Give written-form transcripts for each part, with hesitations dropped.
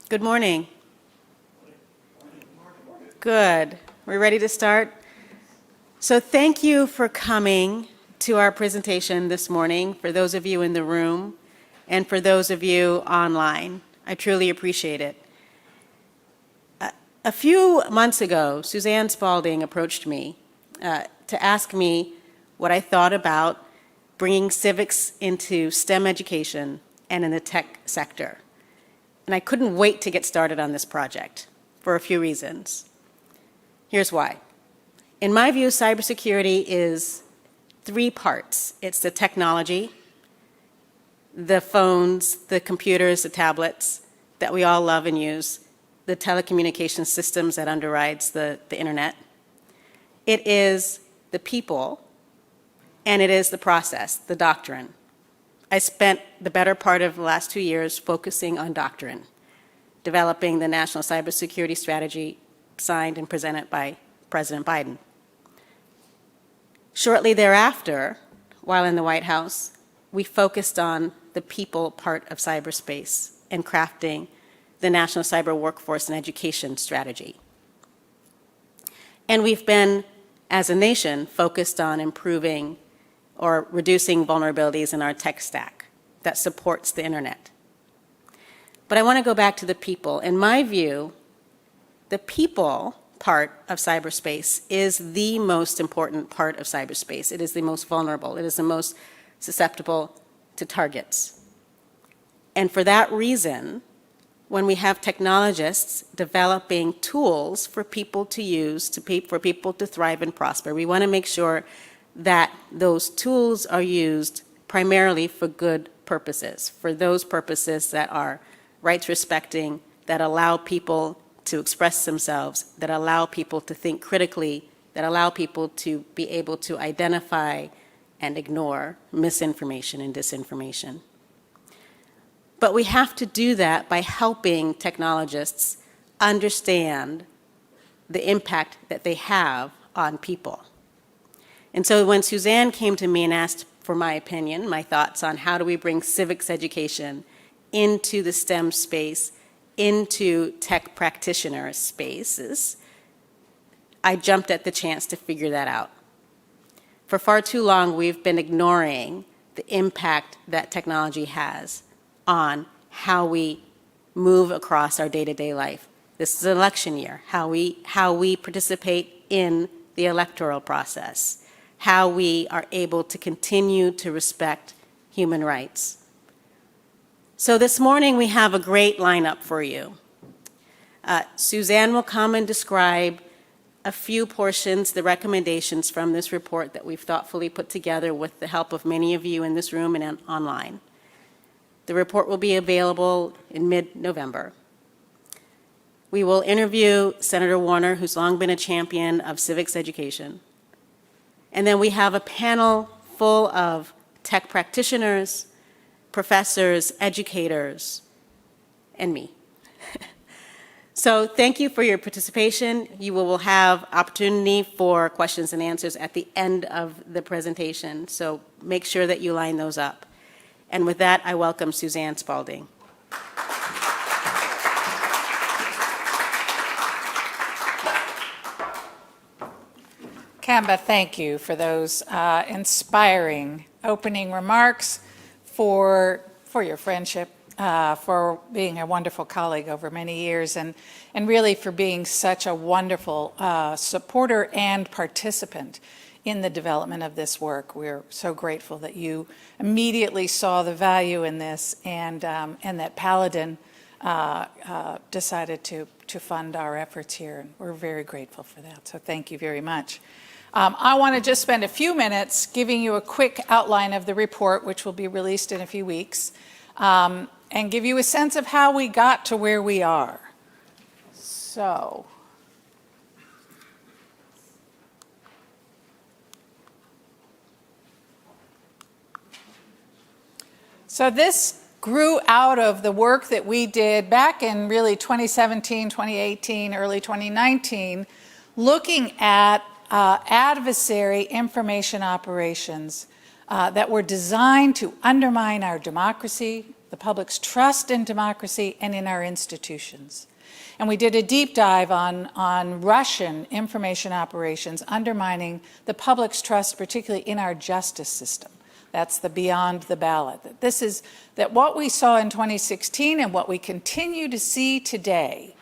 Good morning. Good. We're ready to start? So thank you for coming to our presentation this morning, for those of you in the room and for those of you online. I truly appreciate it. A few months ago, Suzanne Spalding approached me to ask me what I thought about bringing civics into STEM education and in the tech sector. And I couldn't wait to get started on this project for a few reasons. Here's why. In my view, cybersecurity is three parts. It's the technology, the phones, the computers, the tablets that we all love and use, the telecommunication systems that underrides the internet. It is the people, and it is the process, the doctrine. I spent the better part of the last 2 years focusing on doctrine, developing the National Cybersecurity Strategy signed and presented by President Biden. Shortly thereafter, while in the White House, we focused on the people part of cyberspace and crafting the National Cyber Workforce and Education Strategy. And we've been, as a nation, focused on improving or reducing vulnerabilities in our tech stack that supports the internet. But I want to go back to the people. In my view, the people part of cyberspace is the most important part of cyberspace. It is the most vulnerable. It is the most susceptible to targets. And for that reason, when we have technologists developing tools for people to use, for people to thrive and prosper, we want to make sure that those tools are used primarily for good purposes, for those purposes that are rights respecting, that allow people to express themselves, that allow people to think critically, that allow people to be able to identify and ignore misinformation and disinformation. But we have to do that by helping technologists understand the impact that they have on people. And so when Suzanne came to me and asked for my opinion, my thoughts on how do we bring civics education into the STEM space, into tech practitioner spaces, I jumped at the chance to figure that out. For far too long, we've been ignoring the impact that technology has on how we move across our day-to-day life. This is an election year, how we participate in the electoral process, how we are able to continue to respect human rights. So this morning we have a great lineup for you. Suzanne will come and describe a few portions, the recommendations from this report that we've thoughtfully put together with the help of many of you in this room and online. The report will be available in mid-November. We will interview Senator Warner, who's long been a champion of civics education. And then we have a panel full of tech practitioners, professors, educators, and me. So thank you for your participation. You will have opportunity for questions and answers at the end of the presentation, so make sure that you line those up. And with that, I welcome Suzanne Spalding. Kamba, thank you for those inspiring opening remarks, for your friendship, for being a wonderful colleague over many years, and really for being such a wonderful supporter and participant in the development of this work. We're so grateful that you immediately saw the value in this, and that Paladin decided to fund our efforts here, and we're very grateful for that. So thank you very much. I want to just spend a few minutes giving you a quick outline of the report, which will be released in a few weeks, and give you a sense of how we got to where we are. So this grew out of the work that we did back in really 2017, 2018, early 2019, looking at adversary information operations that were designed to undermine our democracy, the the public's trust in democracy and in our institutions. And we did a deep dive on Russian information operations undermining the public's trust, particularly in our justice system. That's the beyond the ballot. That what we saw in 2016 and what we continue to see today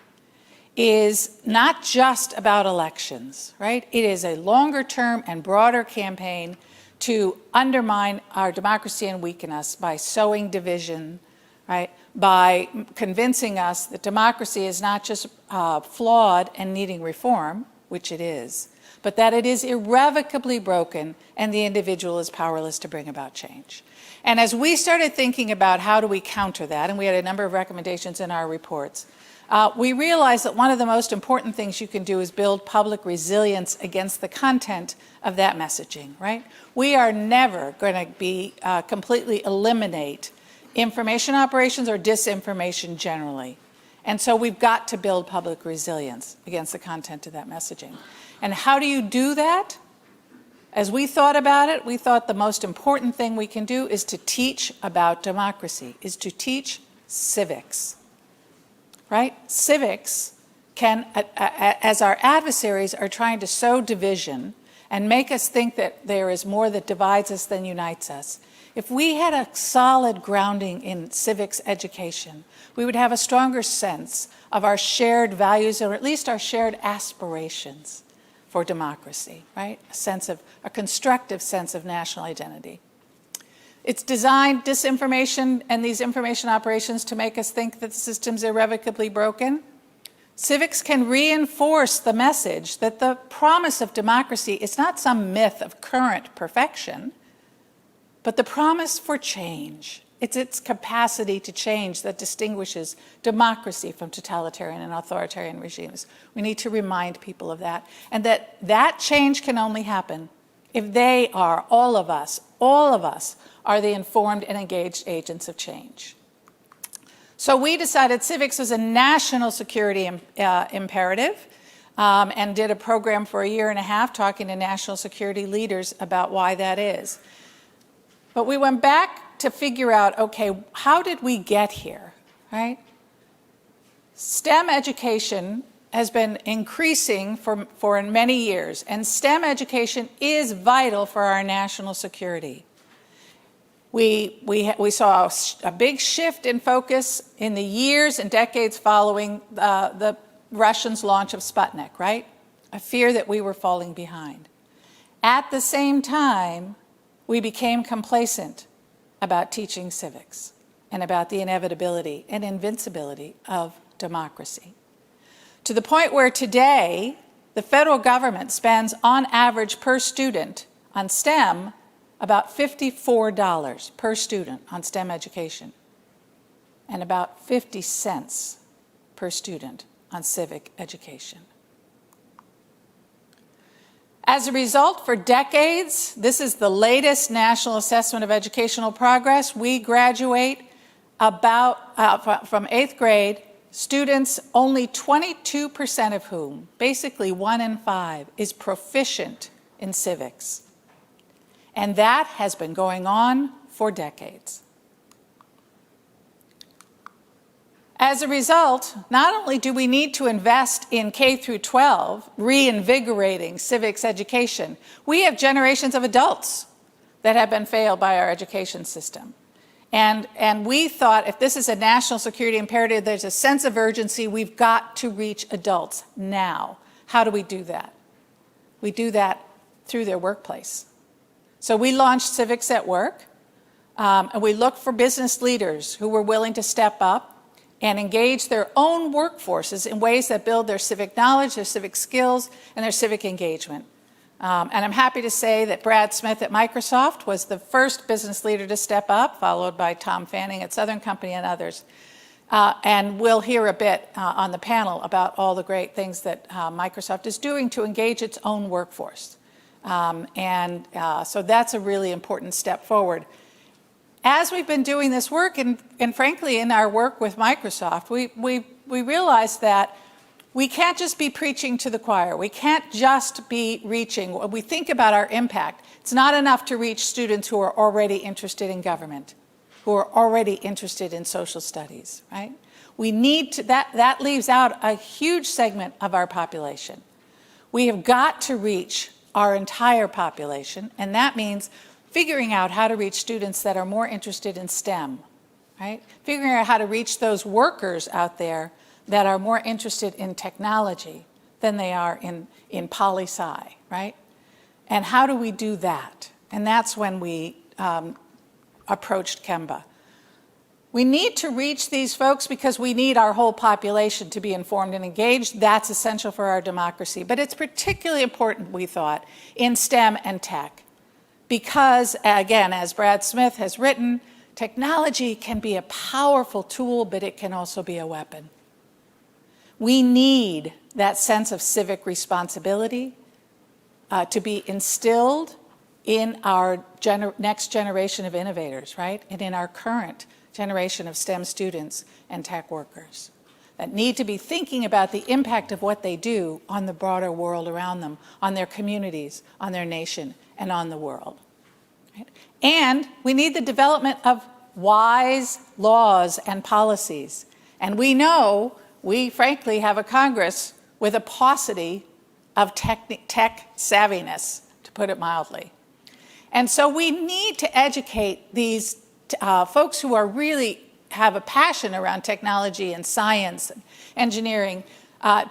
is not just about elections, right? It is a longer term and broader campaign to undermine our democracy and weaken us by sowing division, right? By convincing us that democracy is not just flawed and needing reform, which it is, but that it is irrevocably broken and the individual is powerless to bring about change. And as we started thinking about how do we counter that, and we had a number of recommendations in our reports, we realized that one of the most important things you can do is build public resilience against the content of that messaging, right? We are never going to be completely eliminate information operations or disinformation generally. And so we've got to build public resilience against the content of that messaging. And how do you do that? As we thought about it, we thought the most important thing we can do is to teach about democracy, is to teach civics, right? Civics can, as our adversaries are trying to sow division and make us think that there is more that divides us than unites us, if we had a solid grounding in civics education, we would have a stronger sense of our shared values, or at least our shared aspirations for democracy, right? A constructive sense of national identity. It's designed, disinformation and these information operations, to make us think that the system's irrevocably broken. Civics can reinforce the message that the promise of democracy is not some myth of current perfection, but the promise for change. It's its capacity to change that distinguishes democracy from totalitarian and authoritarian regimes. We need to remind people of that, and that change can only happen if they are, all of us, are the informed and engaged agents of change. So we decided civics was a national security imperative, and did a program for a year and a half talking to national security leaders about why that is. But we went back to figure out, okay, how did we get here, right? STEM education has been increasing for many years, and STEM education is vital for our national security. We saw a big shift in focus in the years and decades following the Russians' launch of Sputnik, right? A fear that we were falling behind. At the same time, we became complacent about teaching civics and about the inevitability and invincibility of democracy. To the point where today, the federal government spends on average per student on STEM about $54 per student on STEM education, and about 50 cents per student on civic education. As a result, for decades, this is the latest National Assessment of Educational Progress, we graduate about, from 8th grade, students only 22% of whom, basically 1 in 5, is proficient in civics. And that has been going on for decades. As a result, not only do we need to invest in K through 12, reinvigorating civics education, we have generations of adults that have been failed by our education system. And we thought, if this is a national security imperative, there's a sense of urgency, we've got to reach adults now. How do we do that? We do that through their workplace. So we launched Civics at Work, and we looked for business leaders who were willing to step up and engage their own workforces in ways that build their civic knowledge, their civic skills, and their civic engagement. And I'm happy to say that Brad Smith at Microsoft was the first business leader to step up, followed by Tom Fanning at Southern Company and others. And we'll hear a bit on the panel about all the great things that Microsoft is doing to engage its own workforce. So that's a really important step forward. As we've been doing this work, and frankly in our work with Microsoft, we realized that we can't just be preaching to the choir. We can't just be reaching. When we think about our impact, it's not enough to reach students who are already interested in government. who are already interested in social studies, right? We need to, that leaves out a huge segment of our population. We have got to reach our entire population, and that means figuring out how to reach students that are more interested in STEM, right? Figuring out how to reach those workers out there that are more interested in technology than they are in poli-sci, right? And how do we do that? And that's when we approached Kemba. We need to reach these folks because we need our whole population to be informed and engaged. That's essential for our democracy. But it's particularly important, we thought, in STEM and tech. Because, again, as Brad Smith has written, technology can be a powerful tool, but it can also be a weapon. We need that sense of civic responsibility to be instilled in our next generation of innovators, right? And in our current generation of STEM students and tech workers that need to be thinking about the impact of what they do on the broader world around them, on their communities, on their nation, and on the world. Right? And we need the development of wise laws and policies. And we know we frankly have a Congress with a paucity of tech savviness, to put it mildly. And so we need to educate these folks who are really have a passion around technology and science and engineering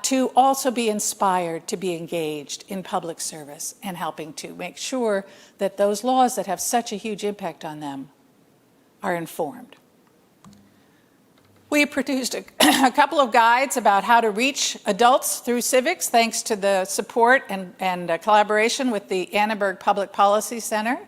to also be inspired to be engaged in public service and helping to make sure that those laws that have such a huge impact on them are informed. We produced a couple of guides about how to reach adults through civics, thanks to the support and collaboration with the Annenberg Public Policy Center.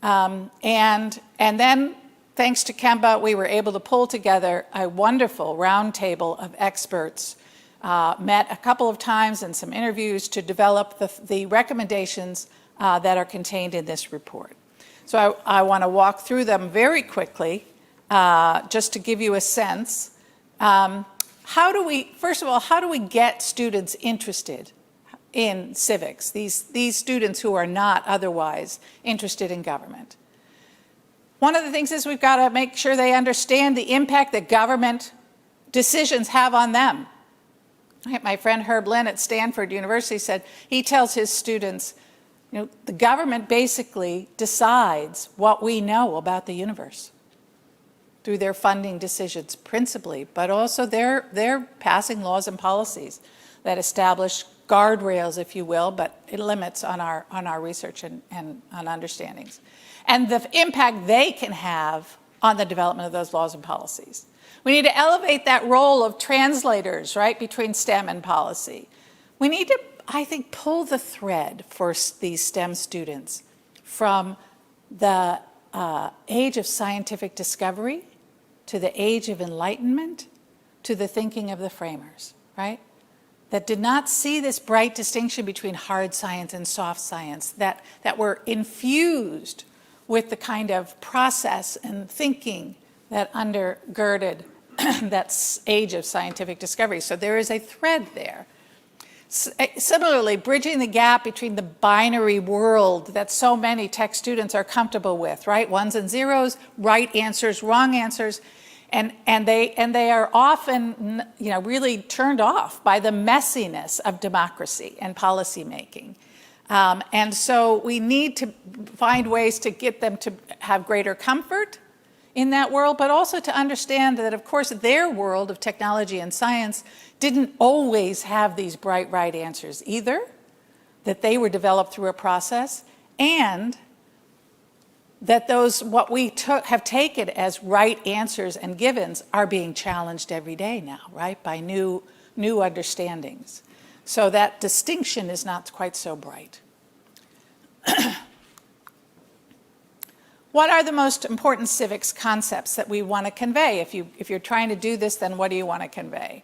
And then, thanks to Kemba, we were able to pull together a wonderful roundtable of experts, met a couple of times in some interviews to develop the recommendations that are contained in this report. So I want to walk through them very quickly, just to give you a sense. First of all, how do we get students interested in civics, these students who are not otherwise interested in government? One of the things is we've got to make sure they understand the impact that government decisions have on them. My friend Herb Lynn at Stanford University said he tells his students, you know, the government basically decides what we know about the universe through their funding decisions principally, but also they're passing laws and policies that establish guardrails, if you will, but it limits on our research and on understandings. And the impact they can have on the development of those laws and policies. We need to elevate that role of translators, right, between STEM and policy. We need to, I think, pull the thread for these STEM students from the age of scientific discovery to the age of enlightenment to the thinking of the framers, right? That did not see this bright distinction between hard science and soft science, that were infused with the kind of process and thinking that undergirded that age of scientific discovery. So there is a thread there. Similarly, bridging the gap between the binary world that so many tech students are comfortable with, right? Ones and zeros, right answers, wrong answers. And they are often, you know, really turned off by the messiness of democracy and policymaking. And so we need to find ways to get them to have greater comfort in that world, but also to understand that, of course, their world of technology and science didn't always have these bright right answers either, that they were developed through a process, and that those, what we have taken as right answers and givens are being challenged every day now, right, by new understandings. So that distinction is not quite so bright. What are the most important civics concepts that we want to convey? If you're trying to do this, then what do you want to convey?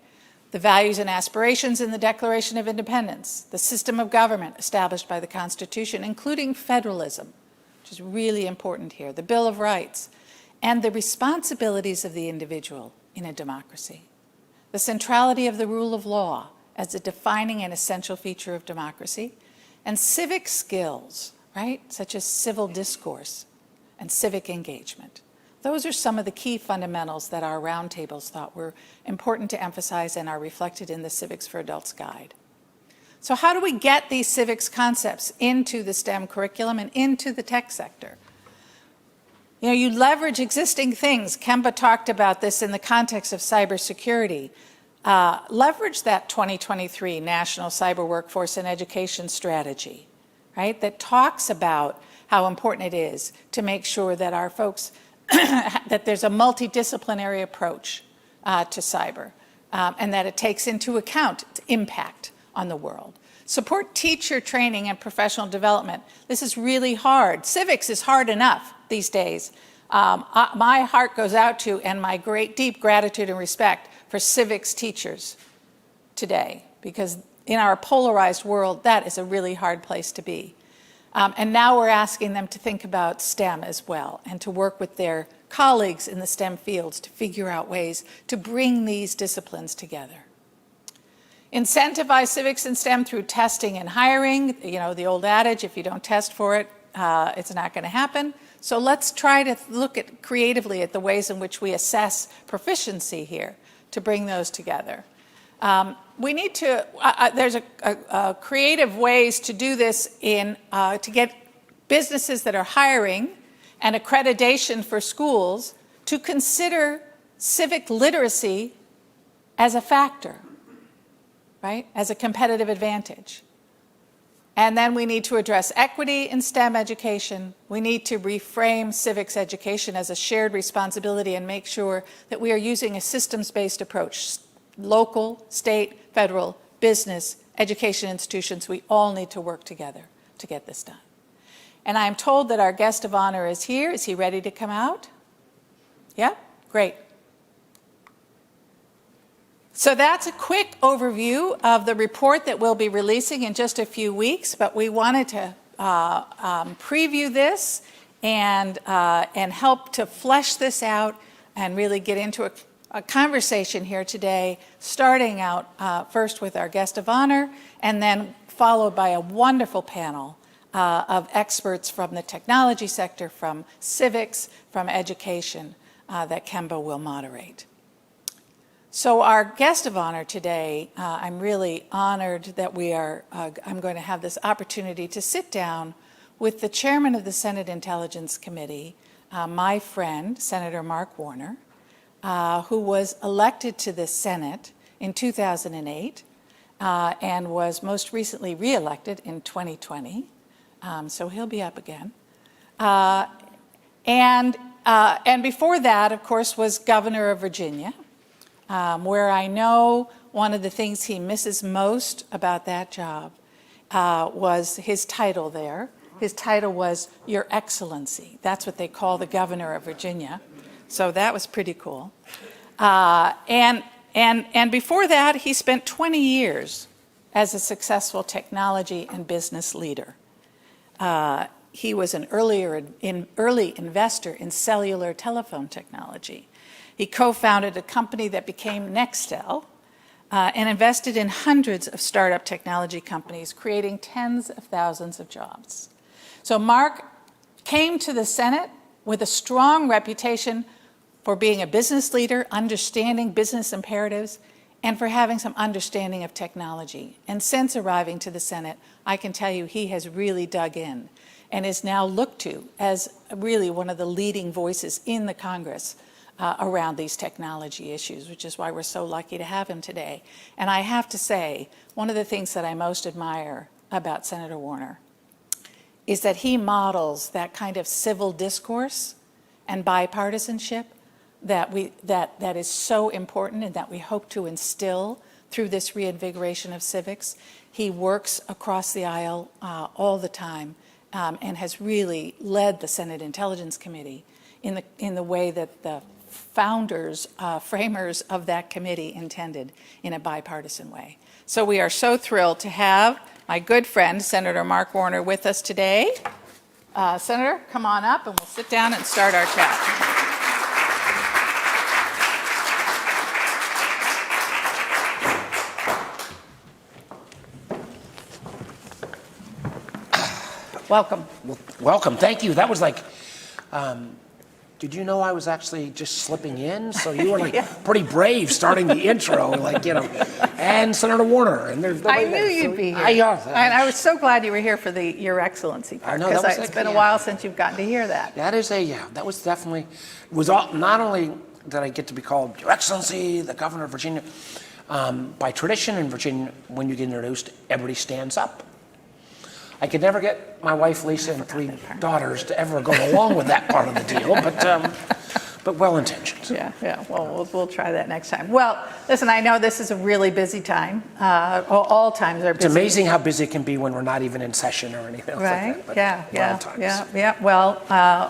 The values and aspirations in the Declaration of Independence, the system of government established by the Constitution, including federalism, which is really important here, the Bill of Rights, and the responsibilities of the individual in a democracy. The centrality of the rule of law as a defining and essential feature of democracy, and civic skills, right, such as civil discourse and civic engagement. Those are some of the key fundamentals that our roundtables thought were important to emphasize and are reflected in the Civics for Adults Guide. So how do we get these civics concepts into the STEM curriculum and into the tech sector? You know, you leverage existing things. Kemba talked about this in the context of cybersecurity. Leverage that 2023 National Cyber Workforce and Education Strategy, right, that talks about how important it is to make sure that our folks, that there's a multidisciplinary approach to cyber, and that it takes into account its impact on the world. Support teacher training and professional development. This is really hard. Civics is hard enough these days. My heart goes out to, and my great deep gratitude and respect for civics teachers today, because in our polarized world, that is a really hard place to be. And now we're asking them to think about STEM as well, and to work with their colleagues in the STEM fields to figure out ways to bring these disciplines together. Incentivize civics and STEM through testing and hiring. You know, the old adage, if you don't test for it, it's not going to happen. So let's try to look at creatively at the ways in which we assess proficiency here to bring those together. We need to, there's a creative ways to do this in, to get businesses that are hiring and accreditation for schools to consider civic literacy as a factor, right, as a competitive advantage. And then we need to address equity in STEM education. We need to reframe civics education as a shared responsibility and make sure that we are using a systems-based approach. Local, state, federal, business, education institutions, we all need to work together to get this done. And I'm told that our guest of honor is here. Is he ready to come out? Yeah? Great. So that's a quick overview of the report that we'll be releasing in just a few weeks, but we wanted to preview this and help to flesh this out and really get into a conversation here today, starting out first with our guest of honor, and then followed by a wonderful panel of experts from the technology sector, from civics, from education, that Kemba will moderate. So our guest of honor today, I'm really honored that I'm going to have this opportunity to sit down with the chairman of the Senate Intelligence Committee, my friend, Senator Mark Warner, who was elected to the Senate in 2008 and was most recently reelected in 2020. So he'll be up again. And before that, of course, was governor of Virginia, where I know one of the things he misses most about that job was his title there. His title was Your Excellency. That's what they call the governor of Virginia. So that was pretty cool. And before that, he spent 20 years as a successful technology and business leader. He was an early investor in cellular telephone technology. He co-founded a company that became Nextel and invested in hundreds of startup technology companies, creating tens of thousands of jobs. So Mark came to the Senate with a strong reputation for being a business leader, understanding business imperatives, and for having some understanding of technology. And since arriving to the Senate, I can tell you he has really dug in and is now looked to as really one of the leading voices in the Congress around these technology issues, which is why we're so lucky to have him today. And I have to say, one of the things that I most admire about Senator Warner is that he models that kind of civil discourse and bipartisanship that is so important and that we hope to instill through this reinvigoration of civics. He works across the aisle all the time and has really led the Senate Intelligence Committee in the way that the founders, framers of that committee intended, in a bipartisan way. So we are so thrilled to have my good friend, Senator Mark Warner, with us today. Senator, come on up and we'll sit down and start our chat. Welcome. Welcome. Thank you. That was like, do did you know I was actually just slipping in? So you were like pretty brave starting the intro, like, and Senator Warner. And I knew you'd be here. And I was so glad you were here for the Your Excellency part, because it's been a while since you've gotten to hear that. That was definitely, not only did I get to be called Your Excellency, the Governor of Virginia, by tradition in Virginia, when you get introduced, everybody stands up. I could never get my wife Lisa and 3 daughters to ever go along with that part of the deal, but well-intentioned. Yeah. Well, we'll try that next time. Well, listen, I know this is a really busy time. All times are busy. It's amazing how busy it can be when we're not even in session or anything like that. Yeah. Well,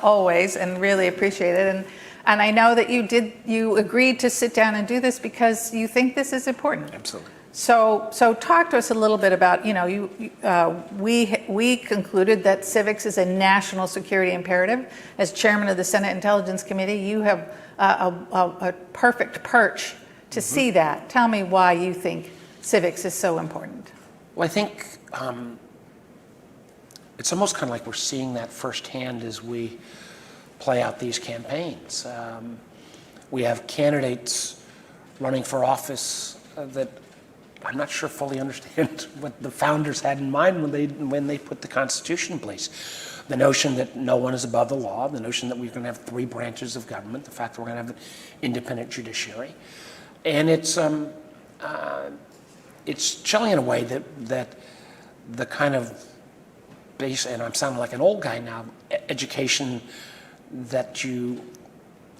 always, and really appreciate it. And I know that you agreed to sit down and do this because you think this is important. Absolutely. So talk to us a little bit about, we concluded that civics is a national security imperative. As chairman of the Senate Intelligence Committee, you have a perfect perch to see that. Tell me why you think civics is so important. Well, I think it's almost kind of like we're seeing that firsthand as we play out these campaigns. We have candidates running for office that I'm not sure fully understand what the founders had in mind when they put the Constitution in place. The notion that no one is above the law, the notion that we're going to have 3 branches of government, the fact that we're going to have an independent judiciary, and it's chilling in a way that the kind of base, and I'm sounding like an old guy now, education that you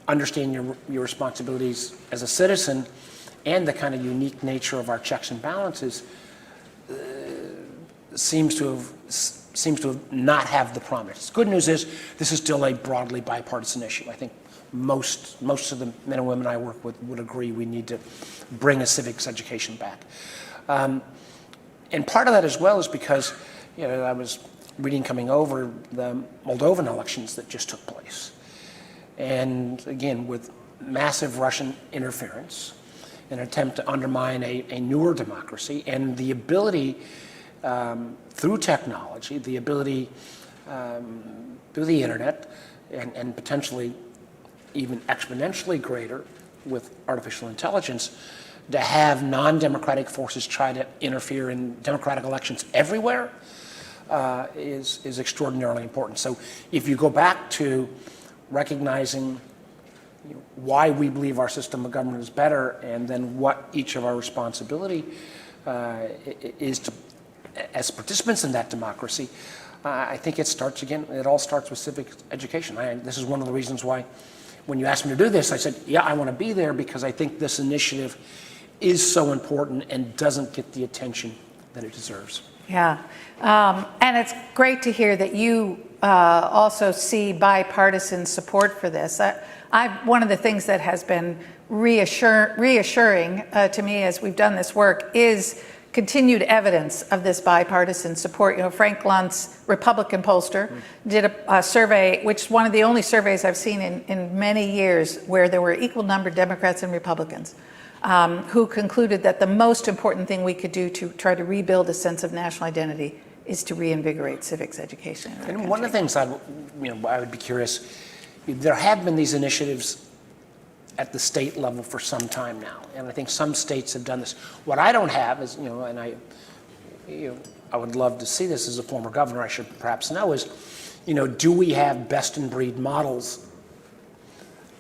understand your responsibilities as a citizen and the kind of unique nature of our checks and balances seems to have not have the promise. Good news is this is still a broadly bipartisan issue. I think most of the men and women I work with would agree we need to bring a civics education back. And part of that as well is because I was reading coming over the Moldovan elections that just took place. And again, with massive Russian interference, an attempt to undermine a newer democracy, and the ability through technology, the ability through the internet, and potentially even exponentially greater with artificial intelligence, to have non-democratic forces try to interfere in democratic elections everywhere is extraordinarily important. So if you go back to recognizing why we believe our system of government is better, and then what each of our responsibility is to, as participants in that democracy, I think it all starts with civic education. This is one of the reasons why when you asked me to do this, I said, I want to be there because I think this initiative is so important and doesn't get the attention that it deserves. Yeah, and it's great to hear that you also see bipartisan support for this. One of the things that has been reassuring to me as we've done this work is continued evidence of this bipartisan support. Frank Luntz, Republican pollster, did a survey, which is one of the only surveys I've seen in many years where there were equal number Democrats and Republicans, who concluded that the most important thing we could do to try to rebuild a sense of national identity is to reinvigorate civics education in our country. One of the things I would be curious, there have been these initiatives at the state level for some time now, and I think some states have done this. What I don't have is, and I would love to see this as a former governor, I should perhaps know, is, do we have best in breed models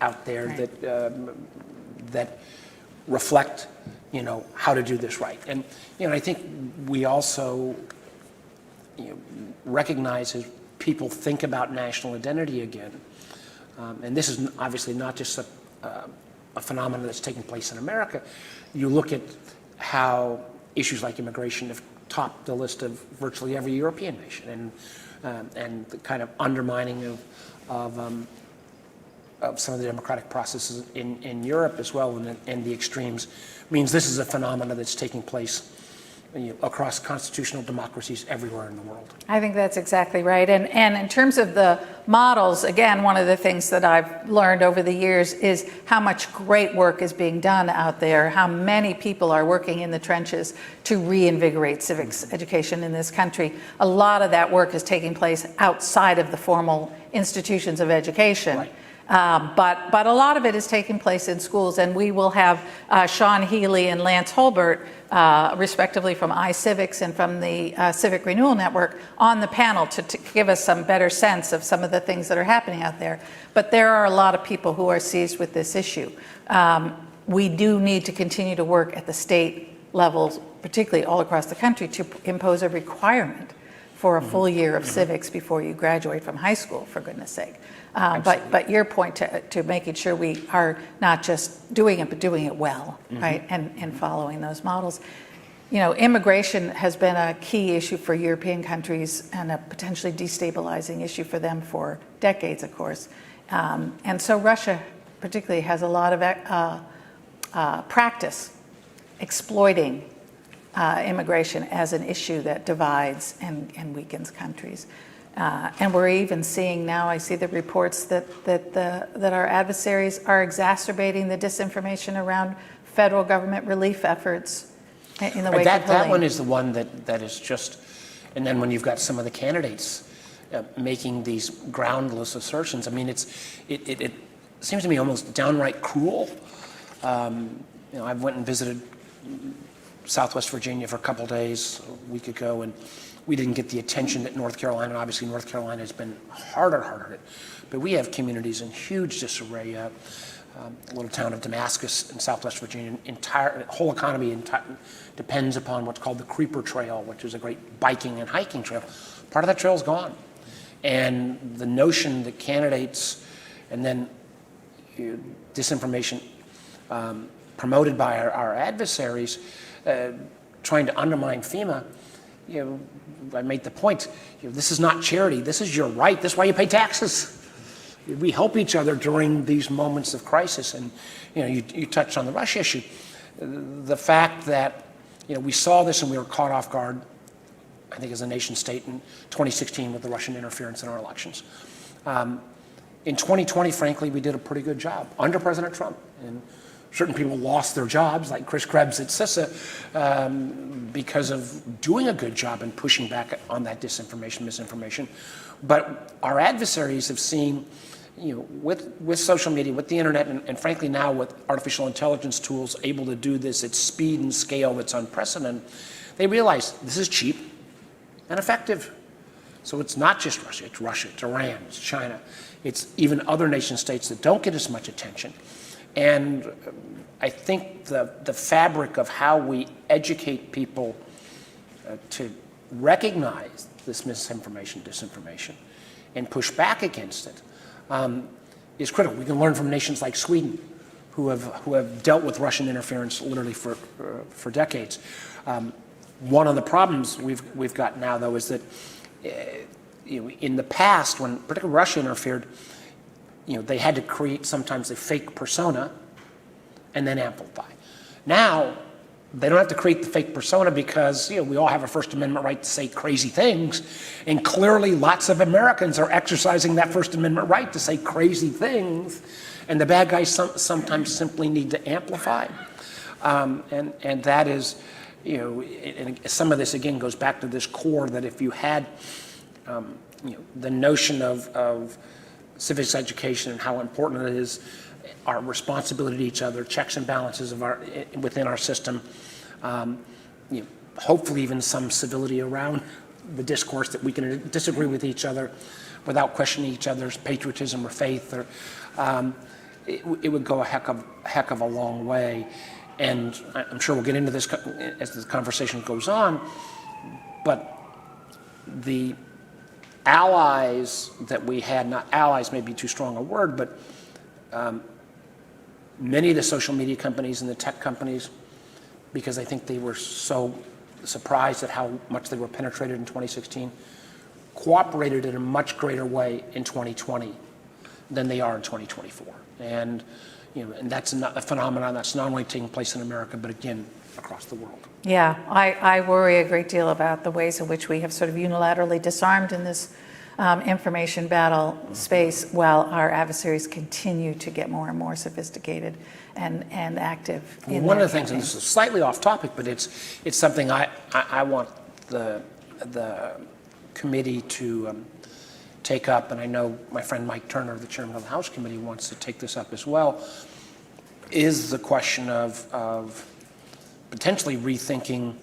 out there that reflect, how to do this right? And, I think we also, recognize as people think about national identity again, and this is obviously not just a phenomenon that's taking place in America. You look at how issues like immigration have topped the list of virtually every European nation, and the kind of undermining of some of the democratic processes in Europe as well, and the extremes means this is a phenomenon that's taking place across constitutional democracies everywhere in the world. I think that's exactly right. And in terms of the models, again, one of the things that I've learned over the years is how much great work is being done out there, how many people are working in the trenches to reinvigorate civics education in this country. A lot of that work is taking place outside of the formal institutions of education. Right. But a lot of it is taking place in schools, and we will have Sean Healy and Lance Holbert, respectively from iCivics and from the Civic Renewal Network, on the panel to give us some better sense of some of the things that are happening out there. But there are a lot of people who are seized with this issue. We do need to continue to work at the state levels, particularly all across the country, to impose a requirement for a full year of civics before you graduate from high school, for goodness sake. But your point to making sure we are not just doing it, but doing it well, right, and following those models. You know, immigration has been a key issue for European countries and a potentially destabilizing issue for them for decades, of course. And so Russia particularly has a lot of practice exploiting immigration as an issue that divides and weakens countries. And we're even seeing now, I see the reports that our adversaries are exacerbating the disinformation around federal government relief efforts in the wake of Helene. That one is the one that is just, and then when you've got some of the candidates making these groundless assertions, I mean, it seems to me almost downright cruel. You know, I went and visited Southwest Virginia for a couple days a week ago, and we didn't get the attention that North Carolina, obviously North Carolina has been harder hit, but we have communities in huge disarray. A little town of Damascus in Southwest Virginia, whole economy depends upon what's called the Creeper Trail, which is a great biking and hiking trail. Part of that trail is gone. And the notion that candidates and then disinformation promoted by our adversaries trying to undermine FEMA, you know, I made the point, you know, this is not charity, this is your right, this is why you pay taxes. We help each other during these moments of crisis. And you know, you touched on the Russia issue. The fact that, you know, we saw this and we were caught off guard, I think, as a nation state in 2016 with the Russian interference in our elections. In 2020, frankly, we did a pretty good job under President Trump. And certain people lost their jobs, like Chris Krebs at CSIS, because of doing a good job and pushing back on that disinformation, misinformation. But our adversaries have seen, you know, with social media, with the internet, and frankly now with artificial intelligence tools able to do this at speed and scale that's unprecedented, they realize this is cheap and effective. So it's not just Russia, it's Iran, it's China, it's even other nation states that don't get as much attention. And I think the fabric of how we educate people to recognize this misinformation, disinformation, and push back against it is critical. We can learn from nations like Sweden, who have dealt with Russian interference literally for decades. One of the problems we've got now, though, is that you know, in the past, when particularly Russia interfered, you know, they had to create sometimes a fake persona and then amplify. Now, they don't have to create the fake persona because, you know, we all have a First Amendment right to say crazy things, and clearly lots of Americans are exercising that First Amendment right to say crazy things, and the bad guys sometimes simply need to amplify. And that is, you know, and some of this again goes back to this core that if you had, you know, the notion of civics education and how important it is, our responsibility to each other, checks and balances of within our system, you know, hopefully even some civility around the discourse that we can disagree with each other without questioning each other's patriotism or faith, or it would go a heck of a long way. And I'm sure we'll get into this as the conversation goes on, but the allies that we had, not allies may be too strong a word, but many of the social media companies and the tech companies, because I think they were so surprised at how much they were penetrated in 2016, cooperated in a much greater way in 2020 than they are in 2024. And you know, and that's a phenomenon that's not only taking place in America, but again, across the world. Yeah, I worry a great deal about the ways in which we have sort of unilaterally disarmed in this information battle space while our adversaries continue to get more and more sophisticated and active. Well, one of the things, and this is slightly off topic, but it's something I want the committee to take up, and I know my friend Mike Turner, the chairman of the House Committee, wants to take this up as well, is the question of potentially rethinking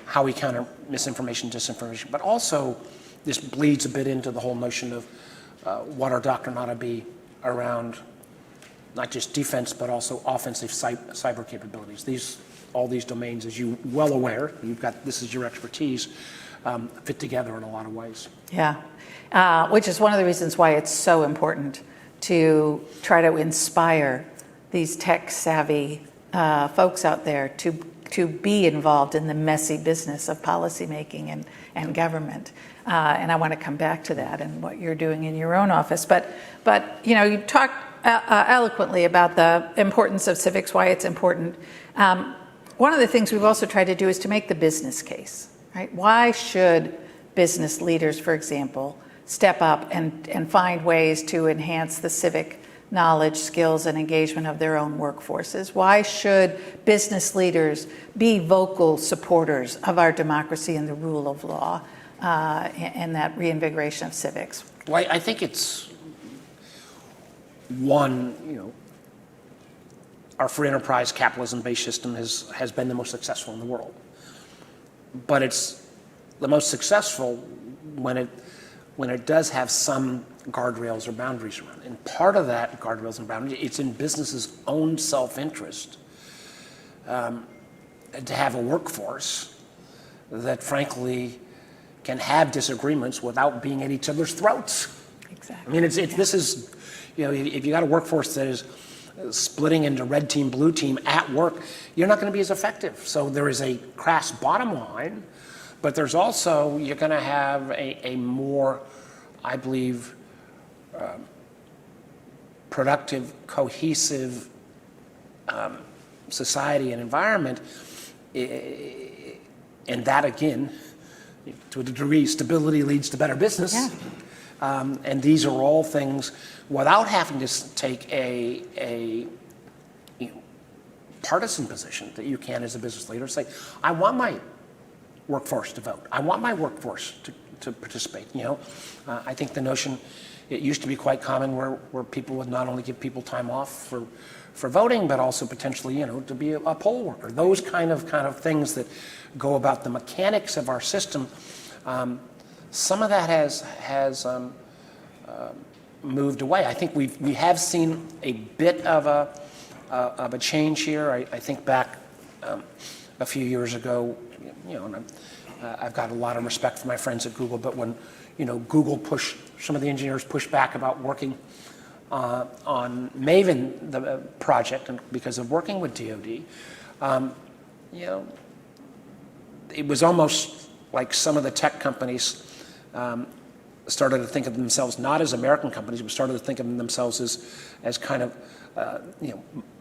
how we counter misinformation, disinformation, but also this bleeds a bit into the whole notion of what our doctrine ought to be around not just defense, but also offensive cyber capabilities. All these domains, as you're well aware, this is your expertise, fit together in a lot of ways. Yeah, which is one of the reasons why it's so important to try to inspire these tech-savvy folks out there to be involved in the messy business of policymaking and government. And I want to come back to that and what you're doing in your own office. But you talked eloquently about the importance of civics, why it's important. One of the things we've also tried to do is to make the business case, right? Why should business leaders, for example, step up and find ways to enhance the civic knowledge, skills, and engagement of their own workforces? Why should business leaders be vocal supporters of our democracy and the rule of law and that reinvigoration of civics? Well, I think it's one, our free enterprise capitalism-based system has been the most successful in the world. But it's the most successful when it does have some guardrails or boundaries around it. And part of that guardrails and boundaries, it's in businesses' own self-interest to have a workforce that frankly can have disagreements without being at each other's throats. Exactly. I mean, this is, if you got a workforce that is splitting into red team, blue team at work, you're not going to be as effective. So there is a crass bottom line, but there's also, you're going to have a more, I believe, productive, cohesive society and environment. And that, again, to a degree, stability leads to better business. Yeah. And these are all things without having to take a partisan position that you can as a business leader. Say, I want my workforce to vote. I want my workforce to participate. I think the notion, it used to be quite common where people would not only give people time off for voting, but also potentially, to be a poll worker. Those kind of things that go about the mechanics of our system. Some of that has moved away. I think we have seen a bit of a change here. I think back a few years ago, and I've got a lot of respect for my friends at Google, but when Google some of the engineers pushed back about working on Maven, the project, and because of working with DoD, it was almost like some of the tech companies started to think of themselves not as American companies, but started to think of themselves as kind of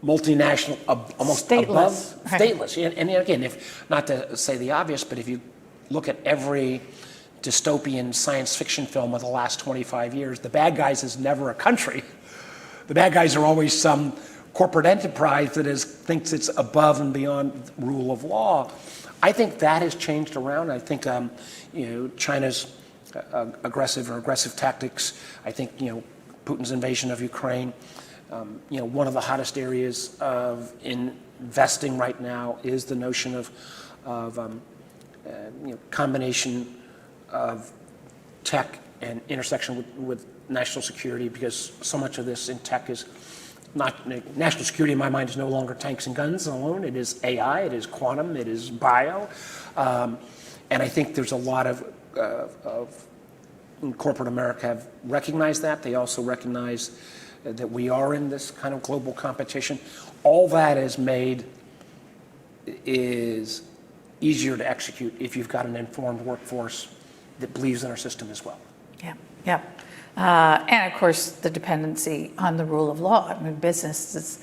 multinational, almost stateless, above stateless. And again, if not to say the obvious, but if you look at every dystopian science fiction film of the last 25 years, the bad guys is never a country. The bad guys are always some corporate enterprise that thinks it's above and beyond rule of law. I think that has changed around. I think China's aggressive tactics. I think Putin's invasion of Ukraine. One of the hottest areas of investing right now is the notion of combination of tech and intersection with national security, because so much of this in tech is not national security. In my mind, is no longer tanks and guns alone. It is AI. It is quantum. It is bio. And I think there's a lot of in corporate America have recognized that. They also recognize that we are in this kind of global competition. All that is easier to execute if you've got an informed workforce that believes in our system as well. Yeah. And of course, the dependency on the rule of law. I mean, businesses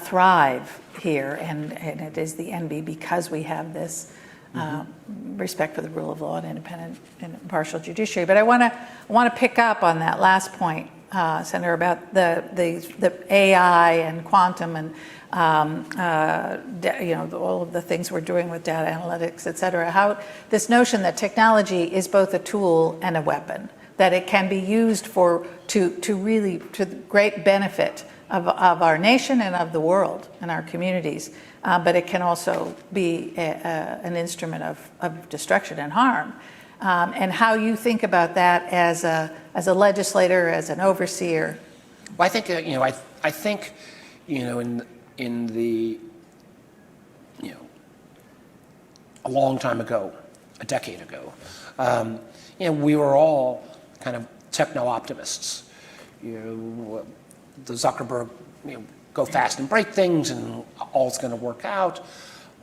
thrive here, and it is the envy because we have this respect for the rule of law and independent and impartial judiciary. But I want to pick up on that last point, Senator, about the AI and quantum and all of the things we're doing with data analytics, et cetera. How this notion that technology is both a tool and a weapon. that it can be used to really to the great benefit of our nation and of the world and our communities, but it can also be an instrument of destruction and harm. And how you think about that as a legislator, as an overseer. Well, I think I think in the a long time ago, a decade ago, we were all kind of techno-optimists. The Zuckerberg, go fast and break things, and all's going to work out.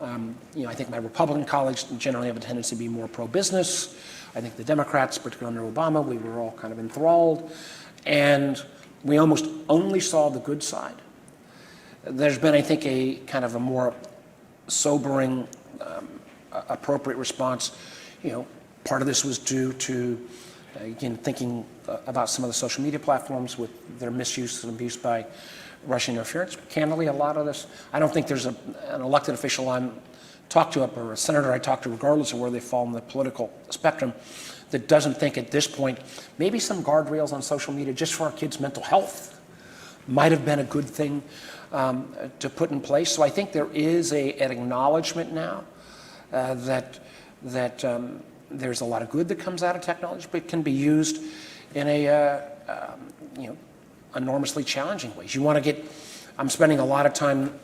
I think my Republican colleagues generally have a tendency to be more pro-business. I think the Democrats, particularly under Obama, we were all kind of enthralled, and we almost only saw the good side. There's been, I think, a kind of a more sobering, appropriate response. Part of this was due to, again, thinking about some of the social media platforms with their misuse and abuse by Russian interference. Candidly, a lot of this, I don't think there's an elected official I'm talked to, or a senator I talk to, regardless of where they fall in the political spectrum, that doesn't think at this point, maybe some guardrails on social media just for our kids' mental health might have been a good thing to put in place. So I think there is an acknowledgement now that there's a lot of good that comes out of technology, but it can be used in enormously challenging ways. I'm spending a lot of time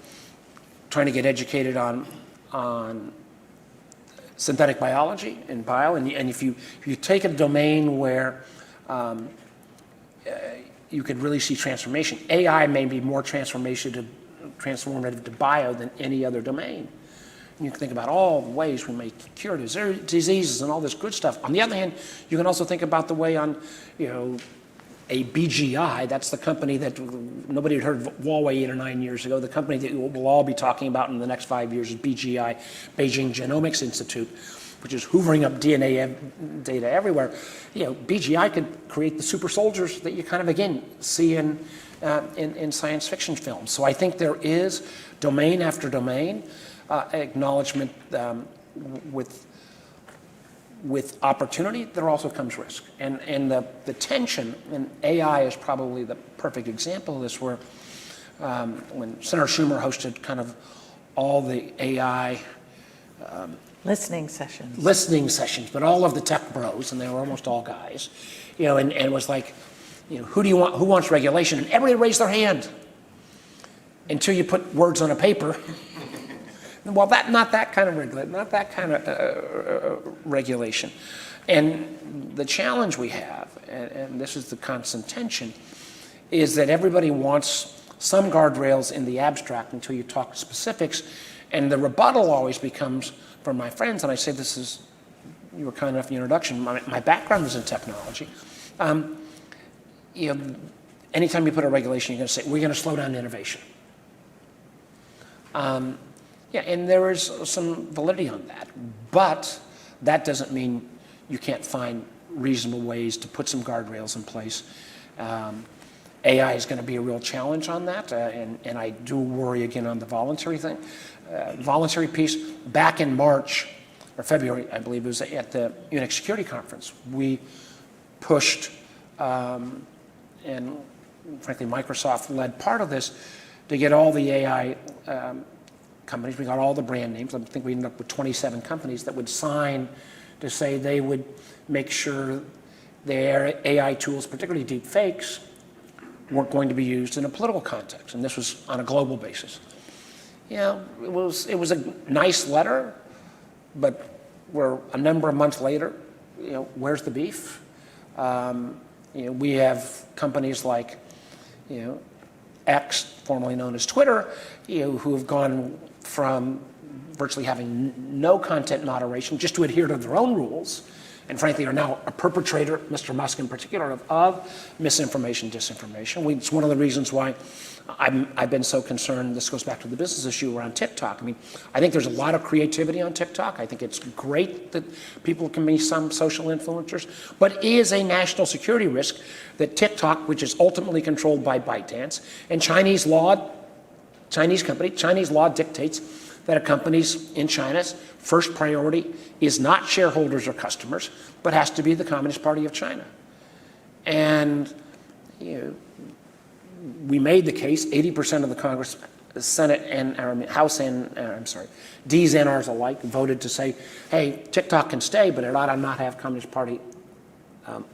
trying to get educated on synthetic biology and and if you take a domain where you could really see transformation, AI may be more transformative to bio than any other domain. You can think about all the ways we may cure diseases and all this good stuff. On the other hand, you can also think about the way on, a BGI, that's the company that nobody had heard of Huawei 8 or 9 years ago. The company that we'll all be talking about in the next 5 years is BGI, Beijing Genomics Institute, which is hoovering up DNA data everywhere. BGI could create the super soldiers that you kind of, again, see in science fiction films. So I think there is domain after domain acknowledgement with opportunity. There also comes risk, and the tension, and AI is probably the perfect example of this, where when Senator Schumer hosted kind of all the AI Listening sessions, but all of the tech bros, and they were almost all guys, and it was like, who wants regulation? And everybody raised their hand until you put words on a paper. Well, not that kind of regulation. And the challenge we have, and this is the constant tension, is that everybody wants some guardrails in the abstract until you talk specifics, and the rebuttal always becomes from my friends, and I say you were kind enough in the introduction, my background is in technology. Anytime you put a regulation, you're going to say, we're going to slow down innovation. And there is some validity on that, but that doesn't mean you can't find reasonable ways to put some guardrails in place. AI is going to be a real challenge on that, and I do worry again on the voluntary thing. Voluntary piece, back in March or February, I believe it was at the Unix Security Conference, we pushed, and frankly Microsoft led part of this, to get all the AI companies, we got all the brand names, I think we ended up with 27 companies that would sign to say they would make sure their AI tools, particularly deep fakes, weren't going to be used in a political context, and this was on a global basis. It was a nice letter, but we're a number of months later, where's the beef? We have companies like, X, formerly known as Twitter, who have gone from virtually having no content moderation just to adhere to their own rules, and frankly are now a perpetrator, Mr. Musk in particular, of misinformation, disinformation. It's one of the reasons why I've been so concerned. This goes back to the business issue around TikTok. I think there's a lot of creativity on TikTok. I think it's great that people can be some social influencers, but it is a national security risk that TikTok, which is ultimately controlled by ByteDance, and Chinese law dictates that a company's in China's first priority is not shareholders or customers, but has to be the Communist Party of China. And we made the case, 80% of the Congress, Senate, and House and, Ds and Rs alike voted to say, hey, TikTok can stay, but it ought to not have Communist Party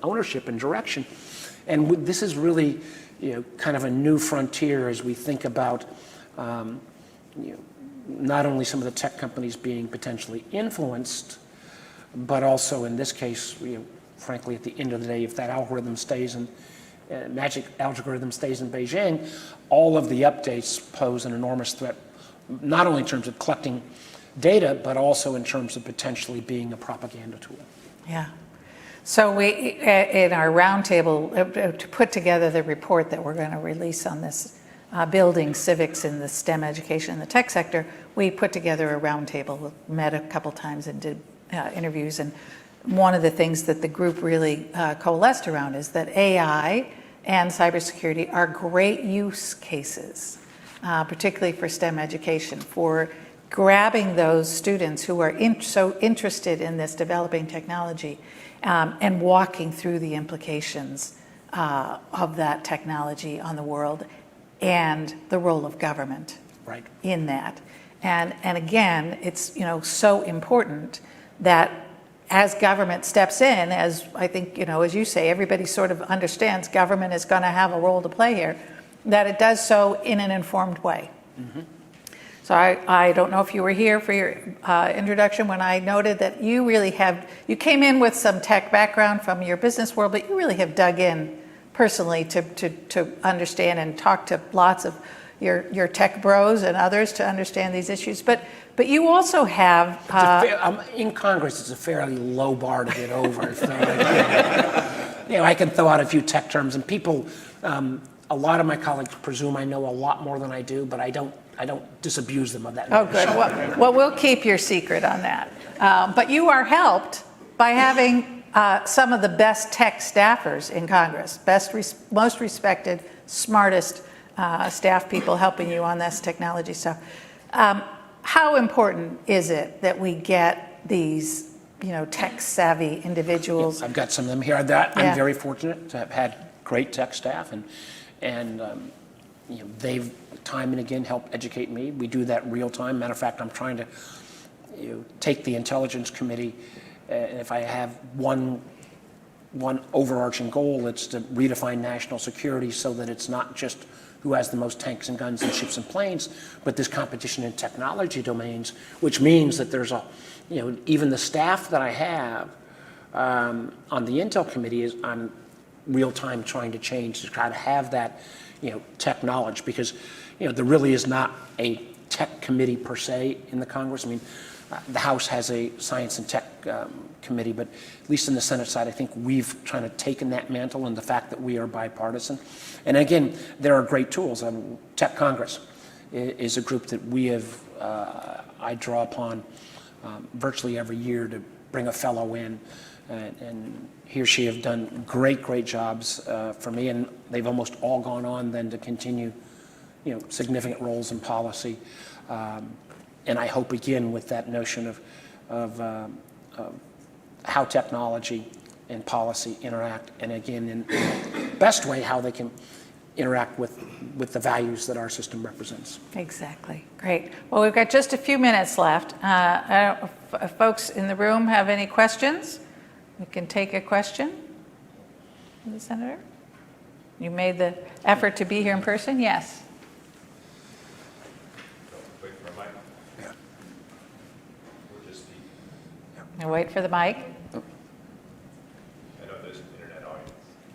ownership and direction. And this is really, kind of a new frontier as we think about, not only some of the tech companies being potentially influenced, but also in this case, frankly, at the end of the day, if that algorithm stays in, magic algorithm stays in Beijing, all of the updates pose an enormous threat, not only in terms of collecting data, but also in terms of potentially being a propaganda tool. Yeah. So we, in our roundtable, to put together the report that we're going to release on this, building civics in the STEM education in the tech sector, we put together a roundtable, met a couple times and did interviews. And one of the things that the group really coalesced around is that AI and cybersecurity are great use cases, particularly for STEM education, for grabbing those students who are so interested in this developing technology and walking through the implications of that technology on the world and the role of government in that. And again, it's so important that as government steps in, as I think, as you say, everybody sort of understands government is going to have a role to play here, that it does so in an informed way. Mm-hmm. So I don't know if you were here for your introduction when I noted that you came in with some tech background from your business world, but you really have dug in personally to understand and talk to lots of your tech bros and others to understand these issues. But you also have... in Congress, it's a fairly low bar to get over. So I can throw out a few tech terms, and people, a lot of my colleagues presume I know a lot more than I do, but I don't disabuse them of that. Oh, good. Well, we'll keep your secret on that. But you are helped by having some of the best tech staffers in Congress, most respected, smartest staff people helping you on this technology stuff. How important is it that we get these, tech-savvy individuals? I've got some of them here. I'm very fortunate to have had great tech staff, and they've time and again helped educate me. We do that real time. Matter of fact, I'm trying to take the Intelligence Committee, and if I have one overarching goal, it's to redefine national security so that it's not just who has the most tanks and guns and ships and planes, but this competition in technology domains, which means that there's even the staff that I have on the Intel Committee is I'm real time trying to change to try to have that tech knowledge, because there really is not a tech committee per se in the Congress. I mean, the House has a science and tech committee, but at least in the Senate side, I think we've kind of taken that mantle, and the fact that we are bipartisan. And again, there are great tools. Tech Congress is a group that we have, I draw upon virtually every year to bring a fellow in, and he or she have done great jobs for me, and they've almost all gone on then to continue significant roles in policy. And I hope, again, with that notion of how technology and policy interact, and again, in the best way, how they can interact with the values that our system represents. Exactly. Great. Well, we've got just a few minutes left. I don't know if folks in the room have any questions. We can take a question. The Senator? You made the effort to be here in person? Yes. Wait for a mic. Yeah. Or just speak. Now wait for the mic. I know there's an internet audience.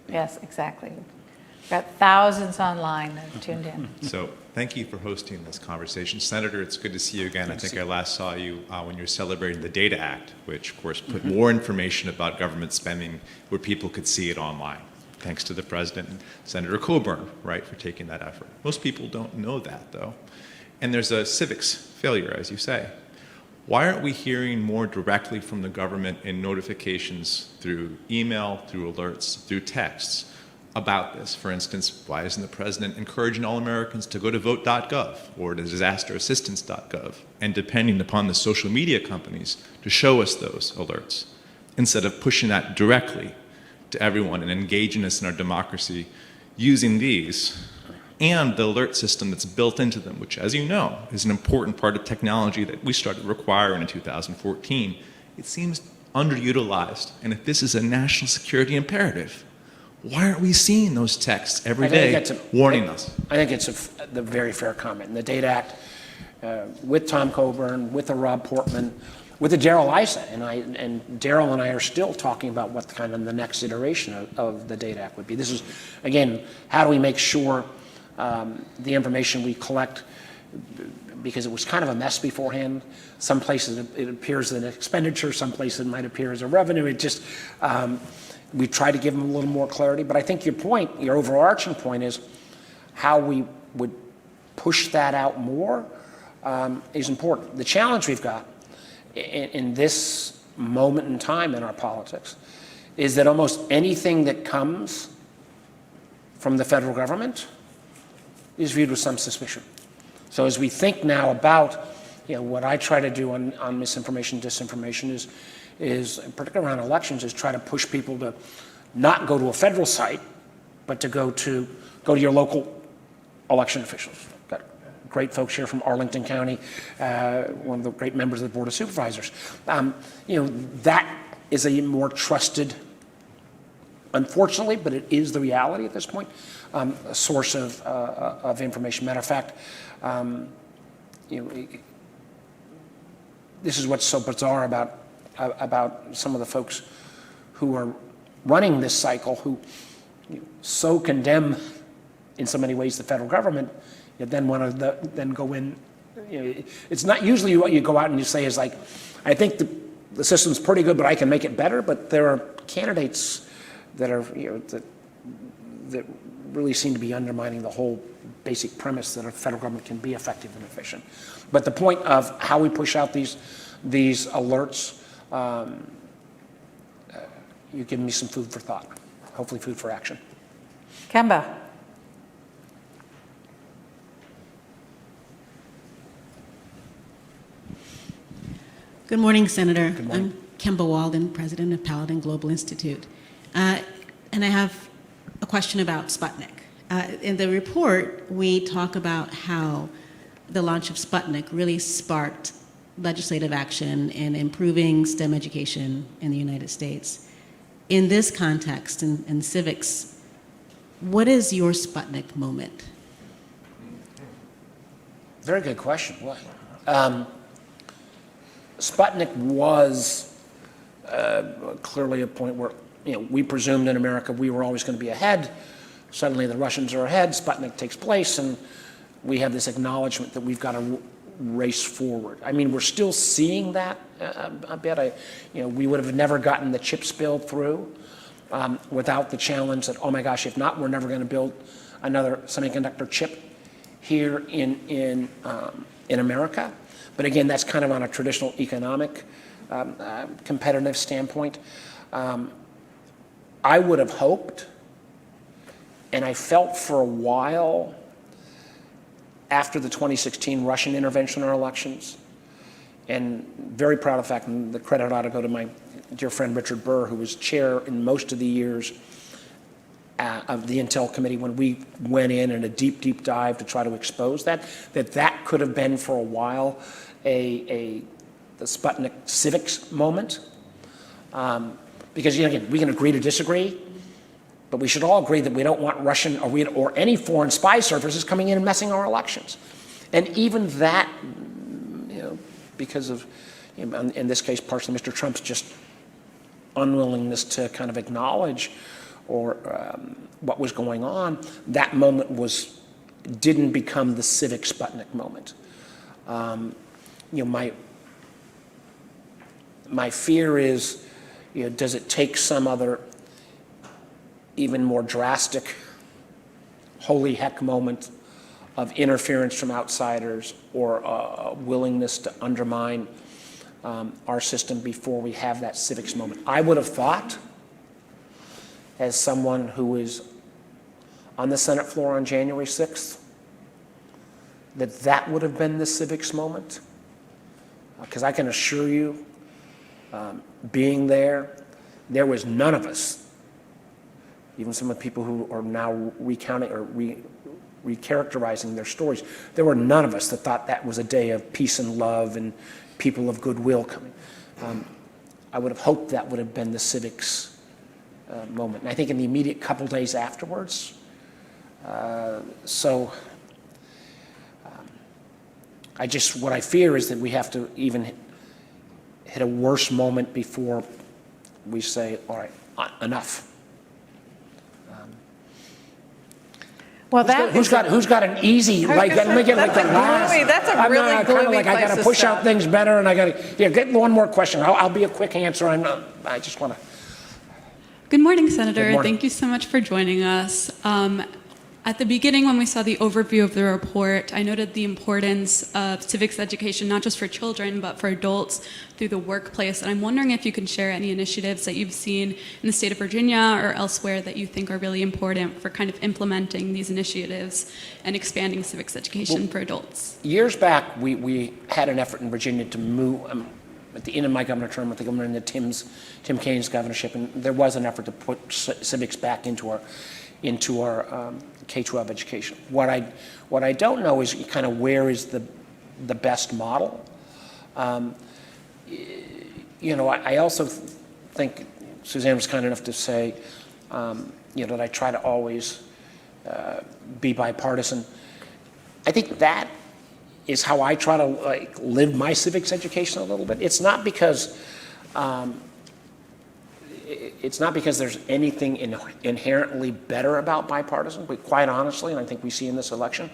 Yes, exactly. We've got thousands online that have tuned in. So thank you for hosting this conversation. Senator, it's good to see you again. I think I last saw you when you were celebrating the Data Act, which, of course, put more information about government spending where people could see it online. Thanks to the President and Senator Coburn, right, for taking that effort. Most people don't know that, though. And there's a civics failure, as you say. Why aren't we hearing more directly from the government in notifications through email, through alerts, through texts about this? For instance, why isn't the President encouraging all Americans to go to vote.gov or to disasterassistance.gov, and depending upon the social media companies to show us those alerts, instead of pushing that directly to everyone and engaging us in our democracy using these and the alert system that's built into them, which, as you know, is an important part of technology that we started requiring in 2014, it seems underutilized. And if this is a national security imperative, why aren't we seeing those texts every day warning us? I think it's the very fair comment. And the Data Act, with Tom Coburn, with the Rob Portman, with the Daryl Issa, and Daryl and I are still talking about what kind of the next iteration of the Data Act would be. This is, again, how do we make sure the information we collect, because it was kind of a mess beforehand. Some places it appears as an expenditure, some places it might appear as a revenue. It just, we try to give them a little more clarity. But I think your point, your overarching point is how we would push that out more is important. The challenge we've got in this moment in time in our politics is that almost anything that comes from the federal government is viewed with some suspicion. So as we think now about, what I try to do on misinformation, disinformation is particularly around elections, is try to push people to not go to a federal site, but to go to your local election officials. Got great folks here from Arlington County, one of the great members of the Board of Supervisors. That is a more trusted, unfortunately, but it is the reality at this point, a source of information. Matter of fact, this is what's so bizarre about some of the folks who are running this cycle, who so condemn in so many ways the federal government, yet then want to then go in. It's not usually what you go out and you say is like, I think the system's pretty good, but I can make it better. But there are candidates that are that really seem to be undermining the whole basic premise that a federal government can be effective and efficient. But the point of how we push out these alerts, you give me some food for thought, hopefully food for action. Kemba. Good morning, Senator. Good morning. I'm Kemba Walden, president of Paladin Global Institute. And I have a question about Sputnik. In the report, we talk about how the launch of Sputnik really sparked legislative action in improving STEM education in the United States. In this context, in civics, what is your Sputnik moment? Very good question. Sputnik was clearly a point where we presumed in America we were always going to be ahead. Suddenly the Russians are ahead, Sputnik takes place, and we have this acknowledgement that we've got to race forward. I mean, we're still seeing that a bit. We would have never gotten the chips bill through without the challenge that, oh my gosh, if not, we're never going to build another semiconductor chip here in America. But again, that's kind of on a traditional economic competitive standpoint. I would have hoped, and I felt for a while after the 2016 Russian intervention in our elections, and very proud of the fact, and the credit ought to go to my dear friend Richard Burr, who was chair in most of the years of the Intel Committee when we went in a deep dive to try to expose that could have been for a while the Sputnik civics moment. Because again, we can agree to disagree, but we should all agree that we don't want Russian or any foreign spy services coming in and messing our elections. And even that, because of, in this case, partially Mr. Trump's just unwillingness to kind of acknowledge what was going on, that moment didn't become the civic Sputnik moment. My fear is, does it take some other even more drastic holy heck moment of interference from outsiders or a willingness to undermine our system before we have that civics moment? I would have thought, as someone who was on the Senate floor on January 6th, that would have been the civics moment. Because I can assure you, being there was none of us even some of the people who are now recounting or recharacterizing their stories, there were none of us that thought that was a day of peace and love and people of goodwill coming. I would have hoped that would have been the civics moment. And I think in the immediate couple days afterwards, what I fear is that we have to even hit a worse moment before we say, all right, enough. Well, Who's got an easy, like, let me get like the last. That's a really kind of gloomy like, I place got to to push start. out things better, and I got to, get one more question. I'll be a quick answer. I just want to. Good morning, Senator. Good morning. Thank you so much for joining us. At the beginning, when we saw the overview of the report, I noted the importance of civics education, not just for children, but for adults through the workplace. And I'm wondering if you can share any initiatives that you've seen in the state of Virginia or elsewhere that you think are really important for kind of implementing these initiatives and expanding civics education for adults. Years back, we had an effort in Virginia to move, at the end of my governor term, I think I'm into Tim Kaine's governorship, and there was an effort to put civics back into our K-12 education. What I don't know is kind of where is the best model. I also think Suzanne was kind enough to say, that I try to always be bipartisan. I think that is how I try to live my civics education a little bit. It's not because there's anything inherently better about bipartisan, but quite honestly, and I think we see in this election,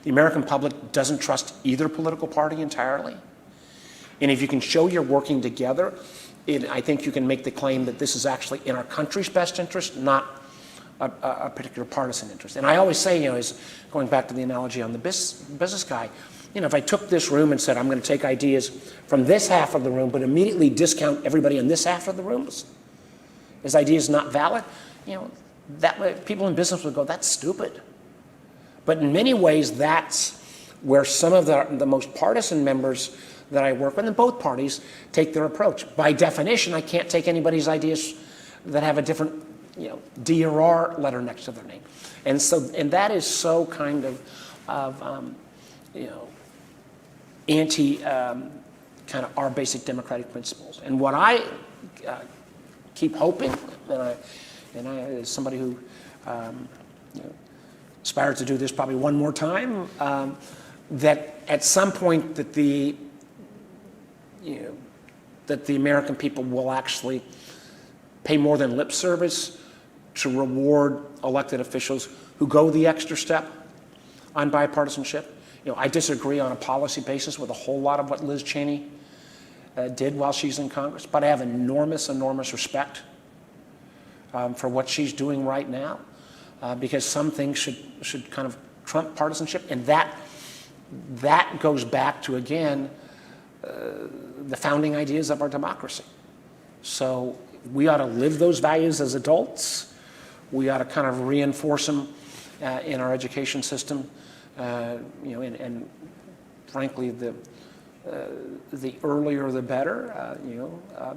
the American public doesn't trust either political party entirely. And if you can show you're working together, I think you can make the claim that this is actually in our country's best interest, not a particular partisan interest. And I always say, is going back to the analogy on the business guy, if I took this room and said, I'm going to take ideas from this half of the room, but immediately discount everybody in this half of the room, his idea is not valid, that way people in business would go, that's stupid. But in many ways, that's where some of the most partisan members that I work with in both parties take their approach. By definition, I can't take anybody's ideas that have a different, D or R letter next to their name. And that is so kind of anti kind of our basic democratic principles. And what I keep hoping, and I as somebody who aspires to do this probably one more time, that at some point that the American people will actually pay more than lip service to reward elected officials who go the extra step on bipartisanship. I disagree on a policy basis with a whole lot of what Liz Cheney did while she's in Congress, but I have enormous respect for what she's doing right now, because some things should kind of trump partisanship, and that goes back to, again, the founding ideas of our democracy. So we ought to live those values as adults. We ought to kind of reinforce them in our education system, and frankly, the earlier the better.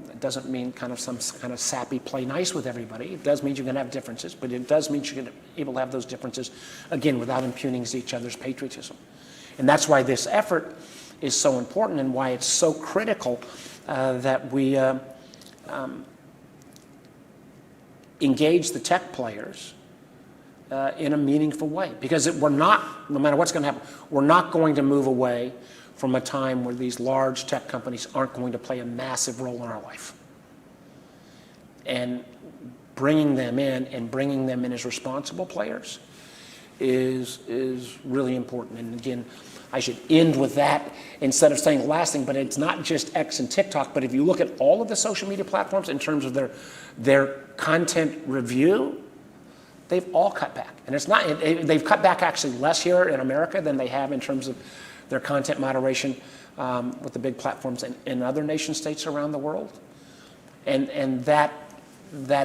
It doesn't mean kind of some kind of sappy play nice with everybody. It does mean you're going to have differences, but it does mean you're going to be able to have those differences, again, without impugning each other's patriotism. And that's why this effort is so important and why it's so critical that we engage the tech players in a meaningful way. Because we're not, no matter what's going to happen, we're not going to move away from a time where these large tech companies aren't going to play a massive role in our life. And bringing them in as responsible players is really important. And again, I should end with that instead of saying the last thing, but it's not just X and TikTok, but if you look at all of the social media platforms in terms of their content review, they've all cut back. And it's not, they've cut back actually less here in America than they have in terms of their content moderation with the big platforms in other nation states around the world. And that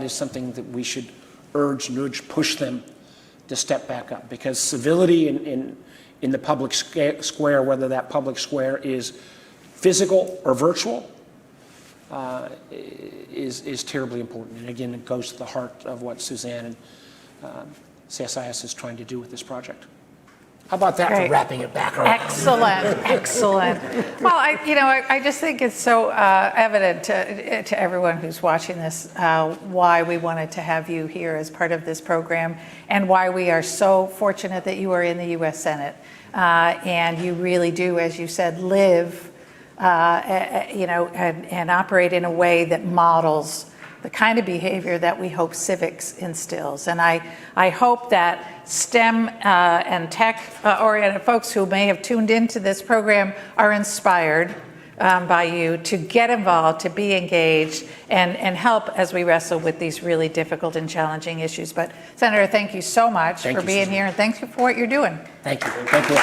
is something that we should nudge, push them to step back up, because civility in the public square, whether that public square is physical or virtual, is terribly important. And again, it goes to the heart of what Suzanne and CSIS is trying to do with this project. How about that Great. for wrapping it back around? Excellent, excellent. Well, I just think it's so evident to everyone who's watching this why we wanted to have you here as part of this program, and why we are so fortunate that you are in the U.S. Senate. And you really do, as you said, live, and operate in a way that models the kind of behavior that we hope civics instills. And I hope that STEM and tech-oriented folks who may have tuned into this program are inspired by you to get involved, to be engaged, and help as we wrestle with these really difficult and challenging issues. But Senator, thank you so much for being Susan. here, and thank you for what you're doing. Thank you. Thank you.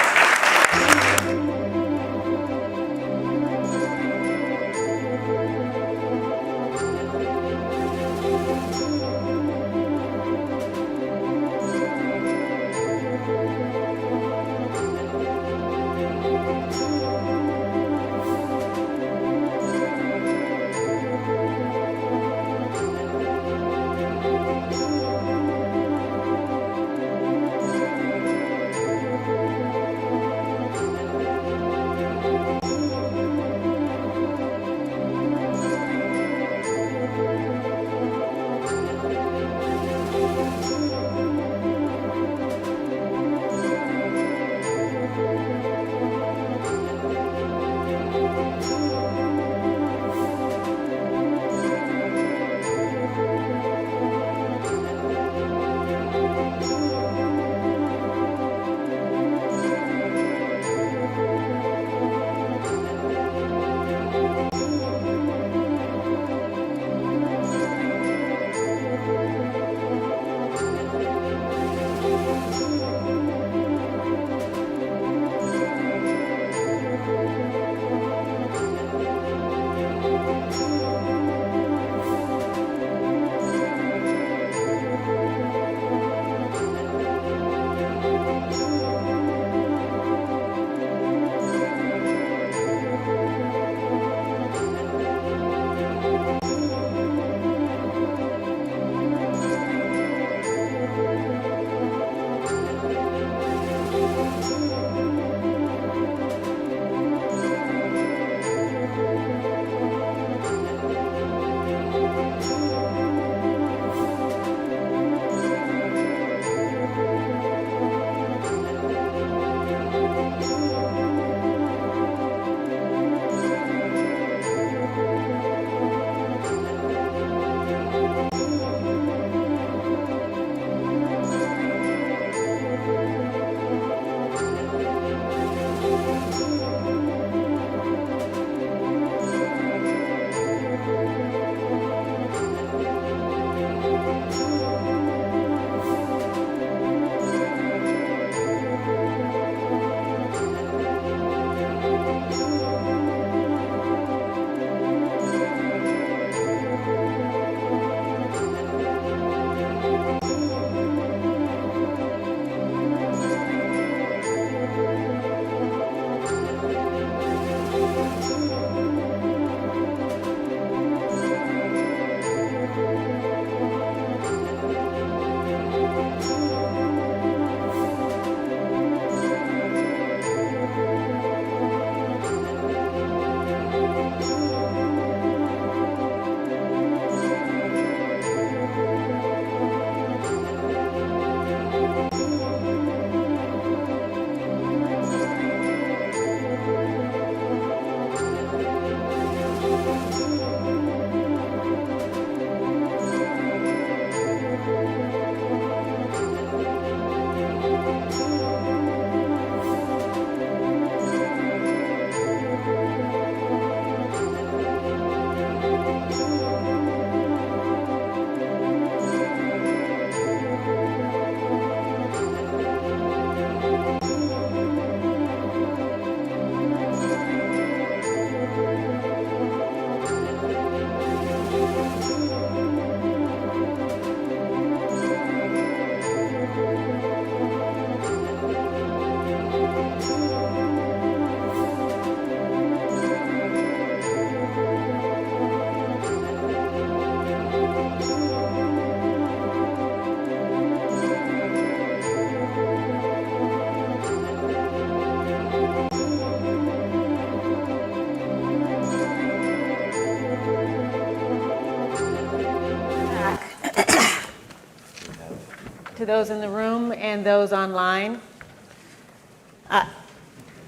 to those in the room and those online.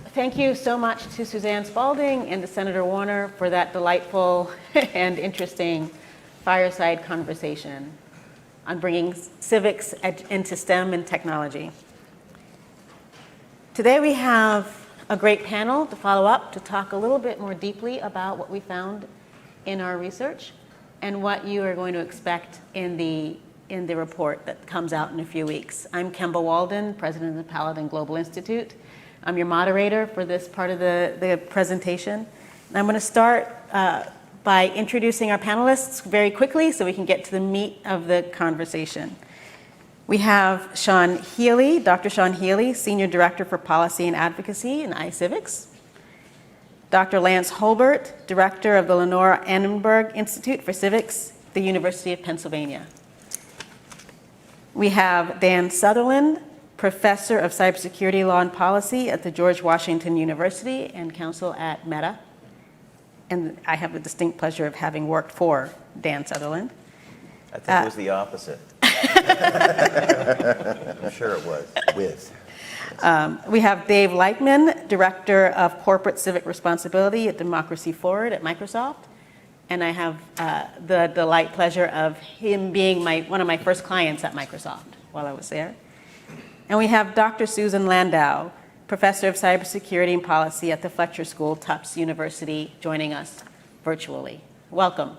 Thank you so much to Suzanne Spalding and to Senator Warner for that delightful and interesting fireside conversation on bringing civics into STEM and technology. Today we have a great panel to follow up to talk a little bit more deeply about what we found in our research and what you are going to expect in the report that comes out in a few weeks. I'm Kemba Walden, president of the Paladin Global Institute. I'm your moderator for this part of the presentation. And I'm going to start by introducing our panelists very quickly so we can get to the meat of the conversation. We have Sean Healy, Dr. Sean Healy, Senior Director for Policy and Advocacy in iCivics. Dr. Lance Holbert, Director of the Lenore Annenberg Institute for Civics, the University of Pennsylvania. We have Dan Sutherland, Professor of Cybersecurity Law and Policy at the George Washington University and Counsel at Meta. And I have the distinct pleasure of having worked for Dan Sutherland. I think it was the opposite. I'm sure it was. With. We have Dave Lightman, Director of Corporate Civic Responsibility at Democracy Forward at Microsoft. And I have the delight pleasure of him being one of my first clients at Microsoft while I was there. And we have Dr. Susan Landau, Professor of Cybersecurity and Policy at the Fletcher School, Tufts University, joining us virtually. Welcome.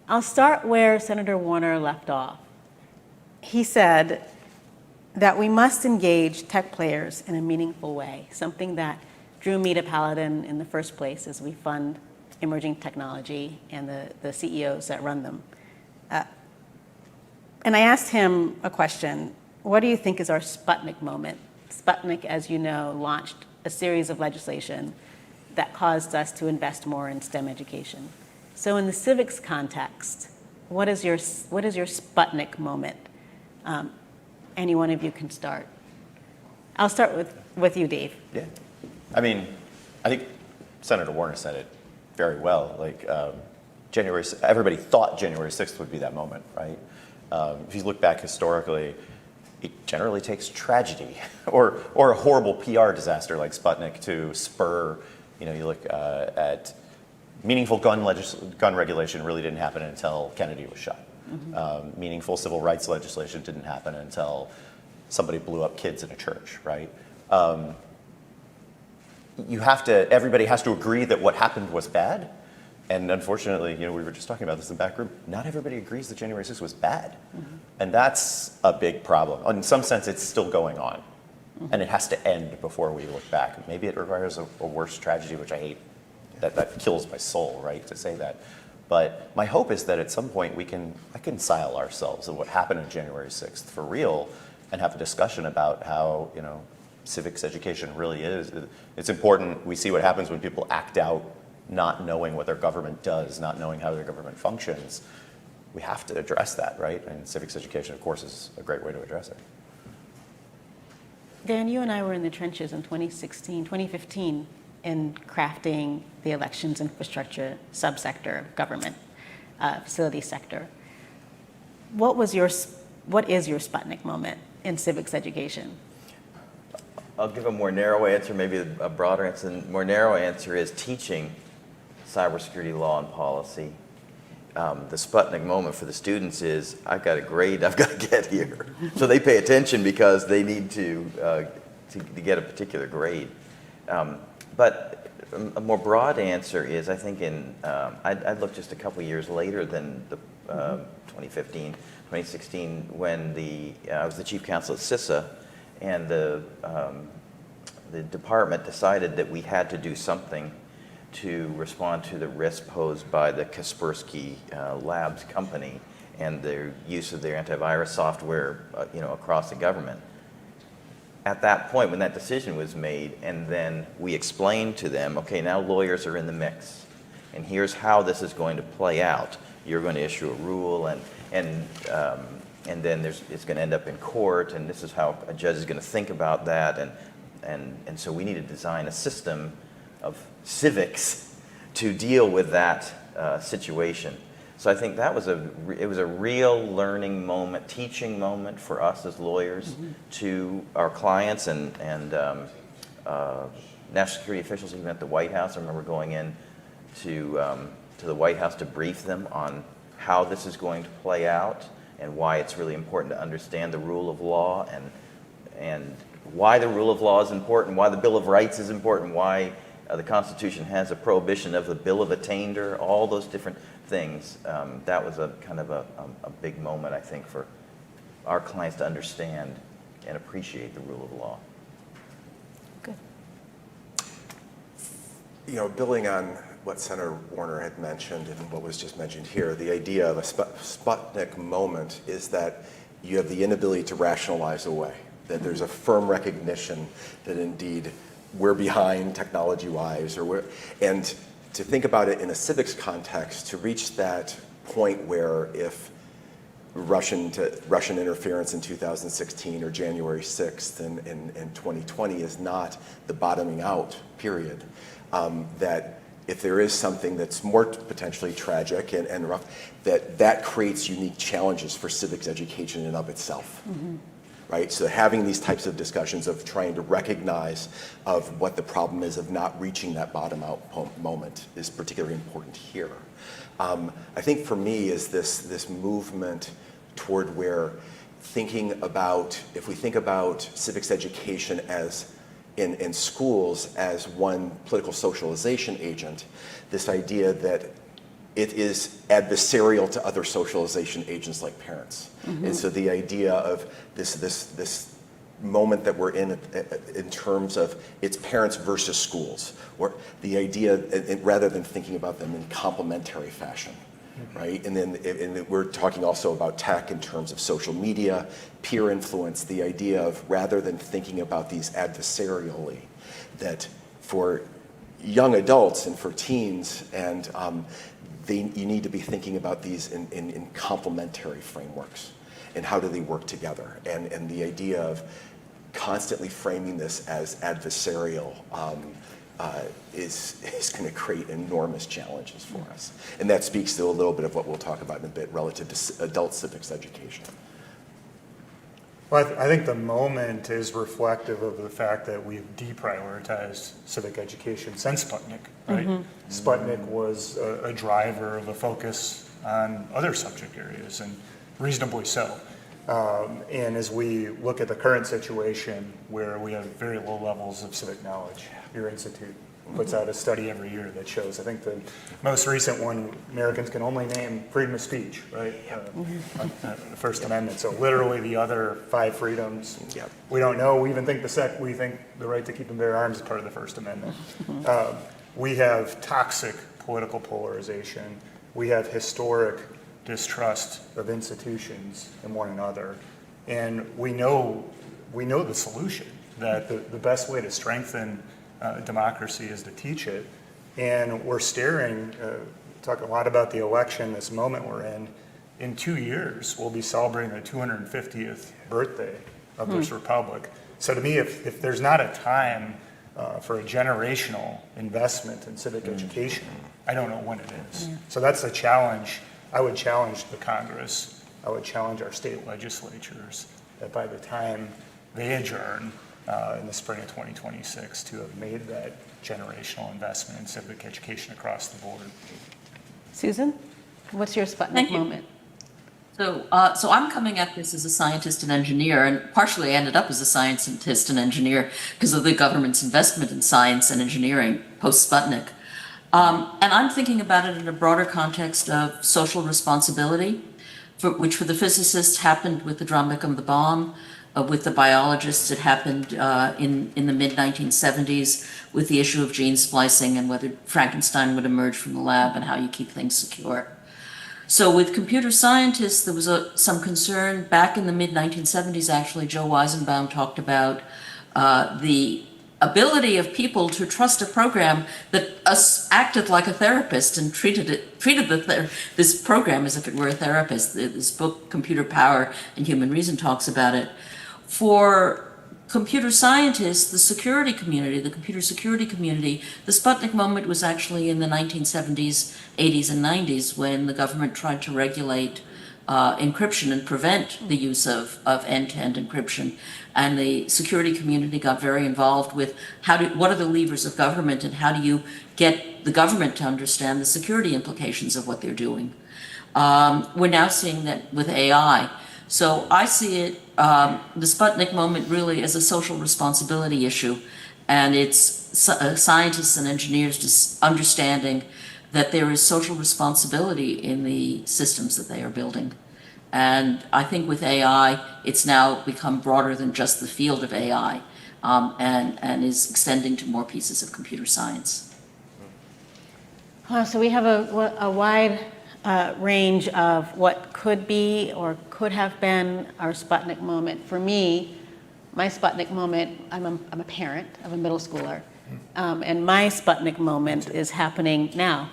I'll start where Senator Warner left off. He said that we must engage tech players in a meaningful way, something that drew me to Paladin in the first place as we fund emerging technology and the CEOs that run them. And I asked him a question: what do you think is our Sputnik moment? Sputnik, as you know, launched a series of legislation that caused us to invest more in STEM education. So in the civics context, what is your Sputnik moment? Any one of you can start. I'll start with you, Dave. Yeah. I mean, I think Senator Warner said it very well. Like, everybody thought January 6th would be that moment, right? If you look back historically, it generally takes tragedy or a horrible PR disaster like Sputnik to spur, you look at meaningful gun regulation really didn't happen until Kennedy was shot. Mm-hmm. Meaningful civil rights legislation didn't happen until somebody blew up kids in a church, right? Everybody has to agree that what happened was bad. And unfortunately, we were just talking about this in the back room, not everybody agrees that January 6th was bad. Mm-hmm. And that's a big problem. In some sense, it's still going on. Mm-hmm. And it has to end before we look back. Maybe it requires a worse tragedy, which I hate. That kills my soul, right, to say that. But my hope is that at some point we can reconcile ourselves of what happened on January 6th for real and have a discussion about how, civics education really is. It's important. We see what happens when people act out not knowing what their government does, not knowing how their government functions. We have to address that, right? And civics education, of course, is a great way to address it. Dan, you and I were in the trenches in 2015, in crafting the elections infrastructure subsector of government, facility sector. What is your Sputnik moment in civics education? I'll give a more narrow answer, maybe a broader answer. The more narrow answer is teaching cybersecurity law and policy. The Sputnik moment for the students is, I've got a grade I've got to get here. So they pay attention because they need to get a particular grade. But a more broad answer is, I think I'd look just a couple years later than the 2015, 2016, when I was the chief counsel at CISA, and the department decided that we had to do something to respond to the risk posed by the Kaspersky Labs company and their use of their antivirus software, across the government. At that point, when that decision was made, and then we explained to them, okay, now lawyers are in the mix, and here's how this is going to play out. You're going to issue a rule, and then it's going to end up in court, and this is how a judge is going to think about that, and so we need to design a system of civics to deal with that situation. So I think that was it was a real learning moment, teaching moment for us as lawyers to our clients and national security officials, even at the White House. I remember going in to the White House to brief them on how this is going to play out and why it's really important to understand the rule of law and why the rule of law is important, why the Bill of Rights is important, why the Constitution has a prohibition of the Bill of Attainder, all those different things. That was a kind of a big moment, I think, for our clients to understand and appreciate the rule of law. Good. You know, building on what Senator Warner had mentioned and what was just mentioned here, the idea of a Sputnik moment is that you have the inability to rationalize away, that there's a firm recognition that indeed we're behind technology-wise, and to think about it in a civics context, to reach that point where if Russian interference in 2016 or January 6th in 2020 is not the bottoming out period, that if there is something that's more potentially tragic and rough, that creates unique challenges for civics education in and of itself. Right? So having these types of discussions of trying to recognize of what the problem is of not reaching that bottom out moment is particularly important here. I think for me is this movement toward where thinking about, if we think about civics education as in schools as one political socialization agent, this idea that it is adversarial to other socialization agents like parents. And so the idea of this moment that we're in terms of it's parents versus schools, or the idea, rather than thinking about them in complementary fashion, right? And then we're talking also about tech in terms of social media, peer influence, the idea of rather than thinking about these adversarially, that for young adults and for teens, and you need to be thinking about these in complementary frameworks, and how do they work together, and the idea of constantly framing this as adversarial is going to create enormous challenges for us. And that speaks to a little bit of what we'll talk about in a bit relative to adult civics education. Well, I think the moment is reflective of the fact that we've deprioritized civic education since Sputnik, right? Sputnik was a driver of a focus on other subject areas, and reasonably so. And as we look at the current situation where we have very low levels of civic knowledge, your institute puts out a study every year that shows, I think the most recent one, Americans can only name freedom of speech, right? The First Amendment. So literally the other 5 freedoms, we don't know. We even think we think the right to keep and bear arms is part of the First Amendment. We have toxic political polarization. We have historic distrust of institutions and one another. And we know the solution, that the best way to strengthen democracy is to teach it. And we're talk a lot about the election, this moment we're in. In 2 years, we'll be celebrating the 250th birthday of this republic. So to me, if there's not a time for a generational investment in civic education, I don't know when it is. So that's the challenge. I would challenge the Congress. I would challenge our state legislatures that by the time they adjourn in the spring of 2026 to have made that generational investment in civic education across the board. Susan, what's your Sputnik moment? So I'm coming at this as a scientist and engineer, and partially I ended up as a scientist and engineer because of the government's investment in science and engineering post-Sputnik. And I'm thinking about it in a broader context of social responsibility, which for the physicists happened with the dropping of the bomb, with the biologists it happened in the mid-1970s with the issue of gene splicing and whether Frankenstein would emerge from the lab and how you keep things secure. So with computer scientists, there was some concern back in the mid-1970s, actually. Joe Weizenbaum talked about the ability of people to trust a program that acted like a therapist and treated this program as if it were a therapist. This book, Computer Power and Human Reason, talks about it. For computer scientists, the security community, the computer security community, the Sputnik moment was actually in the 1970s, 80s, and 90s when the government tried to regulate encryption and prevent the use of end-to-end encryption. And the security community got very involved with what are the levers of government and how do you get the government to understand the security implications of what they're doing. We're now seeing that with AI. So I see it, the Sputnik moment really as a social responsibility issue. And it's scientists and engineers just understanding that there is social responsibility in the systems that they are building. And I think with AI, it's now become broader than just the field of AI, and is extending to more pieces of computer science. Wow, so we have a wide range of what could be or could have been our Sputnik moment. For me, my Sputnik moment, I'm a parent of a middle schooler, and my Sputnik moment is happening now.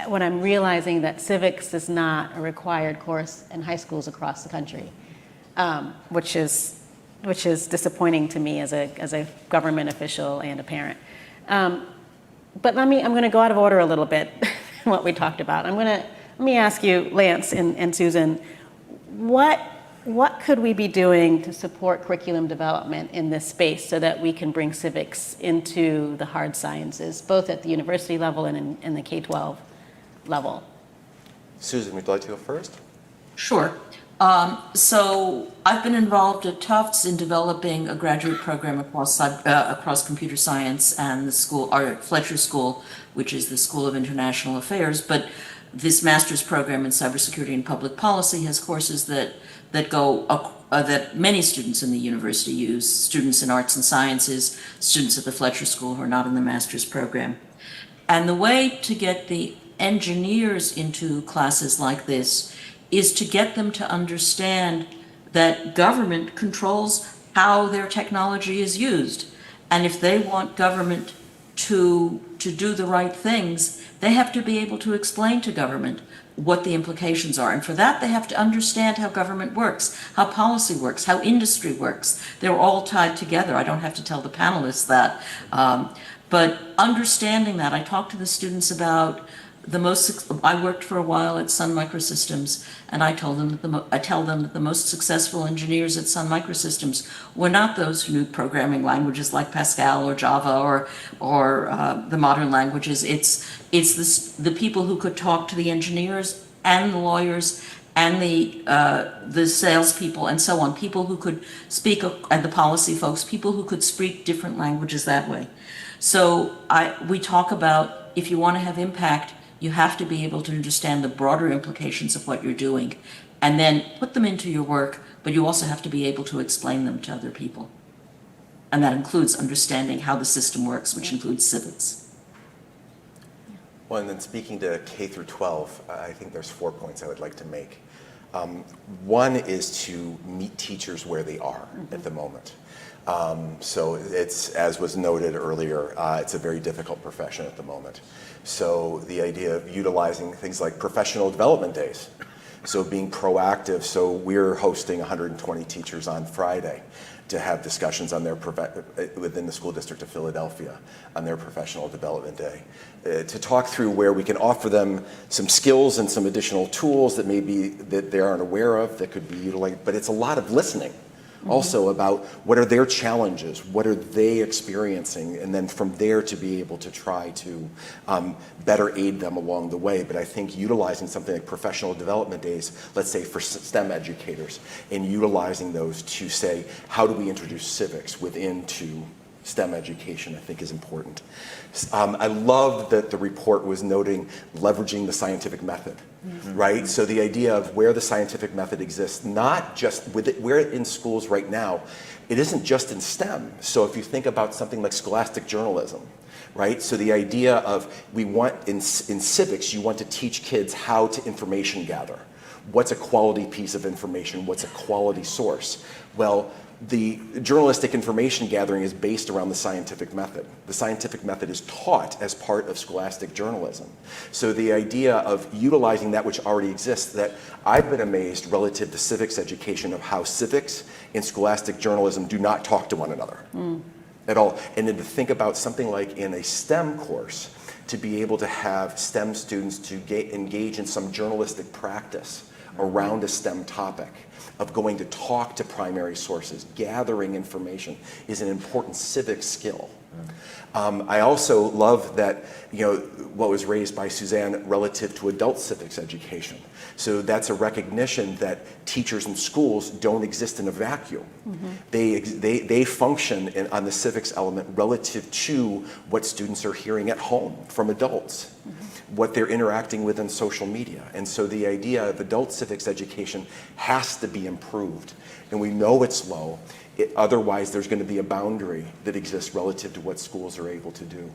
When I'm realizing that civics is not a required course in high schools across the country, which is disappointing to me as a government official and a parent. But I'm going to go out of order a little bit. What we talked about. Let me ask you, Lance and Susan, what could we be doing to support curriculum development in this space so that we can bring civics into the hard sciences, both at the university level and in the K-12 level? Susan, would you like to go first? Sure. So I've been involved at Tufts in developing a graduate program across computer science and the school, our Fletcher School, which is the School of International Affairs. But this master's program in cybersecurity and public policy has courses that many students in the university use, students in arts and sciences, students at the Fletcher School who are not in the master's program. And the way to get the engineers into classes like this is to get them to understand that government controls how their technology is used. And if they want government to do the right things, they have to be able to explain to government what the implications are. And for that, they have to understand how government works, how policy works, how industry works. They're all tied together. I don't have to tell the panelists that. But understanding that, I talk to the students about I worked for a while at Sun Microsystems, and I tell them that the most successful engineers at Sun Microsystems were not those who knew programming languages like Pascal or Java or the modern languages. It's the people who could talk to the engineers and the lawyers and the salespeople and so on, people who could speak, and the policy folks, people who could speak different languages that way. So we talk about, if you want to have impact, you have to be able to understand the broader implications of what you're doing and then put them into your work, but you also have to be able to explain them to other people. And that includes understanding how the system works, which includes civics. Well, and then speaking to K through 12, I think there's 4 points I would like to make. One is to meet teachers where they are at the moment. So it's, as was noted earlier, it's a very difficult profession at the moment. So the idea of utilizing things like professional development days, so being proactive. So we're hosting 120 teachers on Friday to have discussions on their within the school district of Philadelphia on their professional development day, to talk through where we can offer them some skills and some additional tools that maybe that they aren't aware of that could be utilized. But it's a lot of listening. Also about what are their challenges, what are they experiencing, and then from there to be able to try to better aid them along the way. But I think utilizing something like professional development days, let's say for STEM educators, and utilizing those to say, how do we introduce civics to STEM education, I think is important. I love that the report was noting leveraging the scientific method, right? So the idea of where the scientific method exists, not just where in schools right now, it isn't just in STEM. So if you think about something like scholastic journalism, right? So the idea of we want in civics, you want to teach kids how to information gather. What's a quality piece of information? What's a quality source? Well, the journalistic information gathering is based around the scientific method. The scientific method is taught as part of scholastic journalism. So the idea of utilizing that which already exists, that I've been amazed relative to civics education of how civics and scholastic journalism do not talk to one another at all. And then to think about something like in a STEM course, to be able to have STEM students to engage in some journalistic practice around a STEM topic, of going to talk to primary sources, gathering information, is an important civic skill. I also love that, what was raised by Suzanne relative to adult civics education. So that's a recognition that teachers and schools don't exist in a vacuum. They function on the civics element relative to what students are hearing at home from adults, what they're interacting with in social media. And so the idea of adult civics education has to be improved. And we know it's low. Otherwise, there's going to be a boundary that exists relative to what schools are able to do.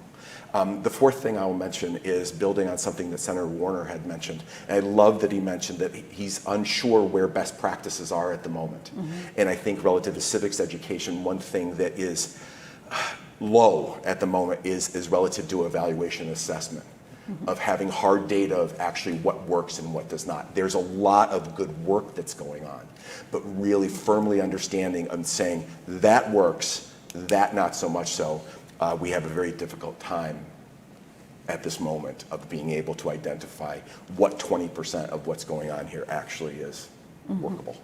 The fourth thing I will mention is building on something that Senator Warner had mentioned. And I love that he mentioned that he's unsure where best practices are at the moment. And I think relative to civics education, one thing that is low at the moment is relative to evaluation and assessment, of having hard data of actually what works and what does not. There's a lot of good work that's going on, but really firmly understanding and saying that works, that not so much so. We have a very difficult time at this moment of being able to identify what 20% of what's going on here actually is workable,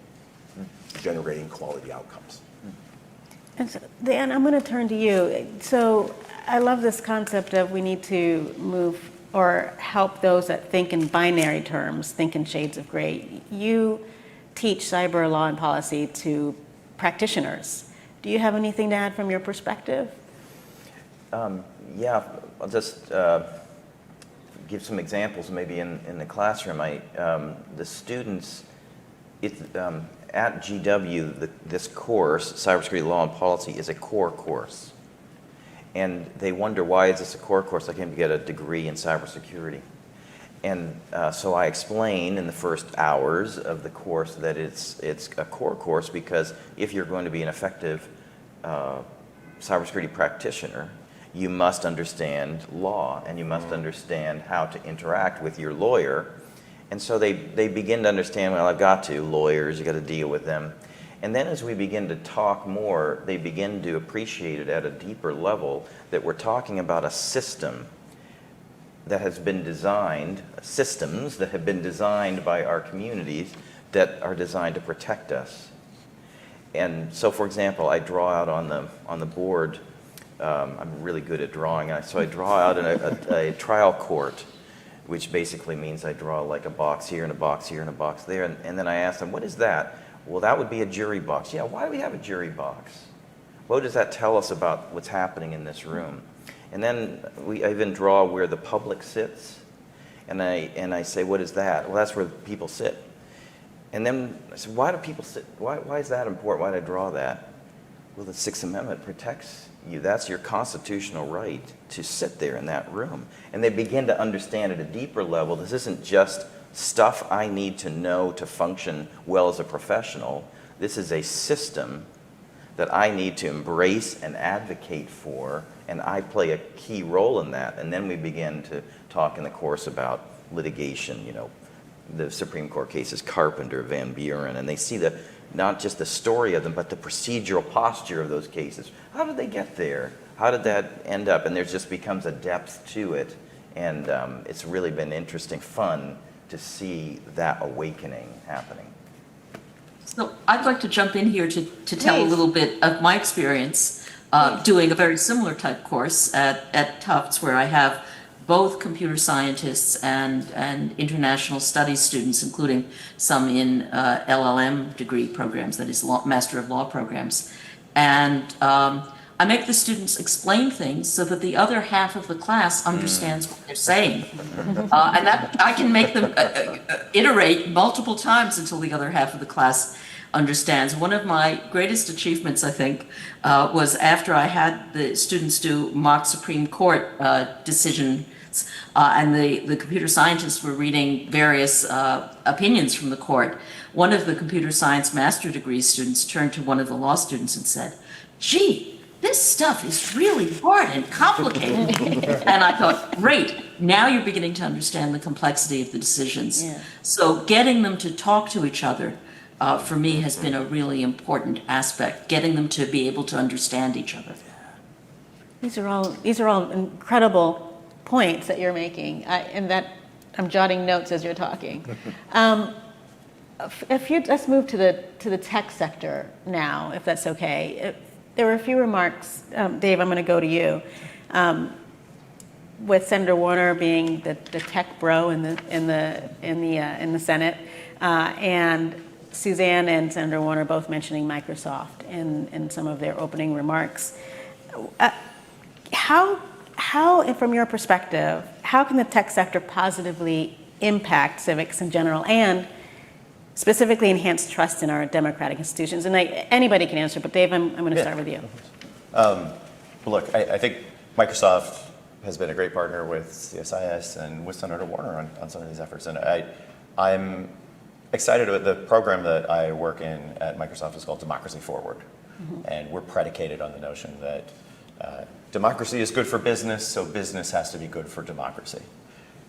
generating quality outcomes. And so, Dan, I'm going to turn to you. So I love this concept of we need to move or help those that think in binary terms, think in shades of gray. You teach cyber law and policy to practitioners. Do you have anything to add from your perspective? Yeah, I'll just give some examples maybe in the classroom. The students at GW, this course, Cybersecurity Law and Policy, is a core course. And they wonder, why is this a core course? I came to get a degree in cybersecurity. And so I explain in the first hours of the course that it's a core course because if you're going to be an effective cybersecurity practitioner, you must understand law and you must understand how to interact with your lawyer. And so they begin to understand, well, I've got to, lawyers, you got to deal with them. And then as we begin to talk more, they begin to appreciate it at a deeper level that we're talking about a system that has been designed, systems that have been designed by our communities that are designed to protect us. And so, for example, I draw out on the board, I'm really good at drawing, so I draw out in a trial court, which basically means I draw like a box here and a box here and a box there, and then I ask them, what is that? Well, that would be a jury box. Yeah, why do we have a jury box? What does that tell us about what's happening in this room? And then I even draw where the public sits, and I say, what is that? Well, that's where people sit. And then I said, why do people sit? Why is that important? Why did I draw that? Well, the Sixth Amendment protects you. That's your constitutional right to sit there in that room. And they begin to understand at a deeper level, this isn't just stuff I need to know to function well as a professional. This is a system that I need to embrace and advocate for, and I play a key role in that. And then we begin to talk in the course about litigation, the Supreme Court cases, Carpenter, Van Buren, and they see not just the story of them, but the procedural posture of those cases. How did they get there? How did that end up? And there just becomes a depth to it, and it's really been interesting, fun to see that awakening happening. So I'd like to jump in here to tell a little bit of my experience doing a very similar type course at Tufts, where I have both computer scientists and international studies students, including some in LLM degree programs, that is Master of Law programs. And I make the students explain things so that the other half of the class understands what they're saying. And that I can make them iterate multiple times until the other half of the class understands. One of my greatest achievements, I think, was after I had the students do mock Supreme Court decision scientists. And the computer scientists were reading various opinions from the court. One of the computer science master degree students turned to one of the law students and said, "Gee, this stuff is really hard and complicated." And I thought, great, now you're beginning to understand the complexity of the decisions. Yeah. So getting them to talk to each other, for me, has been a really important aspect, getting them to be able to understand each other. These are all incredible points that you're making, and that I'm jotting notes as you're talking. Let's move to the tech sector now, if that's okay. There were a few remarks, Dave. I'm going to go to you. With Senator Warner being the tech bro in the Senate, and Suzanne and Senator Warner both mentioning Microsoft in some of their opening remarks. How, from your perspective, how can the tech sector positively impact civics in general and specifically enhance trust in our democratic institutions? And anybody can answer, but Dave, I'm going to start with you. Look, I think Microsoft has been a great partner with CSIS and with Senator Warner on some of these efforts. And I'm excited about the program that I work in at Microsoft is called Democracy Forward. And we're predicated on the notion that democracy is good for business, so business has to be good for democracy.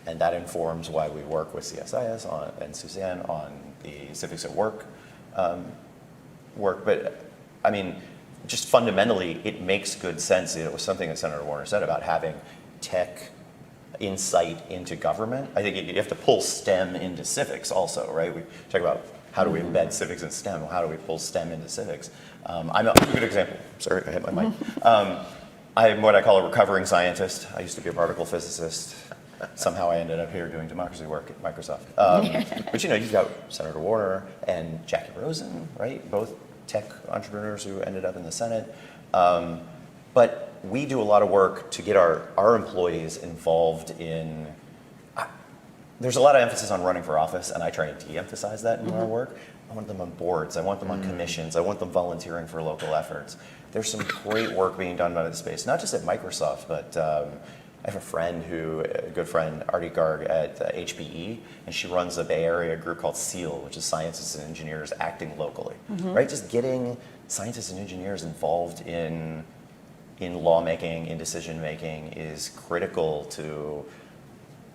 And that informs why we work with CSIS and Suzanne on the Civics at Work work. But I mean, just fundamentally, it makes good sense. It was something that Senator Warner said about having tech insight into government. I think you have to pull STEM into civics also, right? We talk about how do we embed civics in STEM, how do we pull STEM into civics. I'm a good example. Sorry, I hit my mic. I'm what I call a recovering scientist. I used to be a particle physicist. Somehow I ended up here doing democracy work at Microsoft. But you've got Senator Warner and Jackie Rosen, right? Both tech entrepreneurs who ended up in the Senate. But we do a lot of work to get our employees involved in, there's a lot of emphasis on running for office, and I try to de-emphasize that in our work. I want them on boards, I want them on commissions, I want them volunteering for local efforts. There's some great work being done by the space, not just at Microsoft, but I have a good friend, Artie Garg at HPE, and she runs a Bay Area group called SEAL, which is Scientists and Engineers Acting Locally, right? Just getting scientists and engineers involved in lawmaking, in decision making is critical to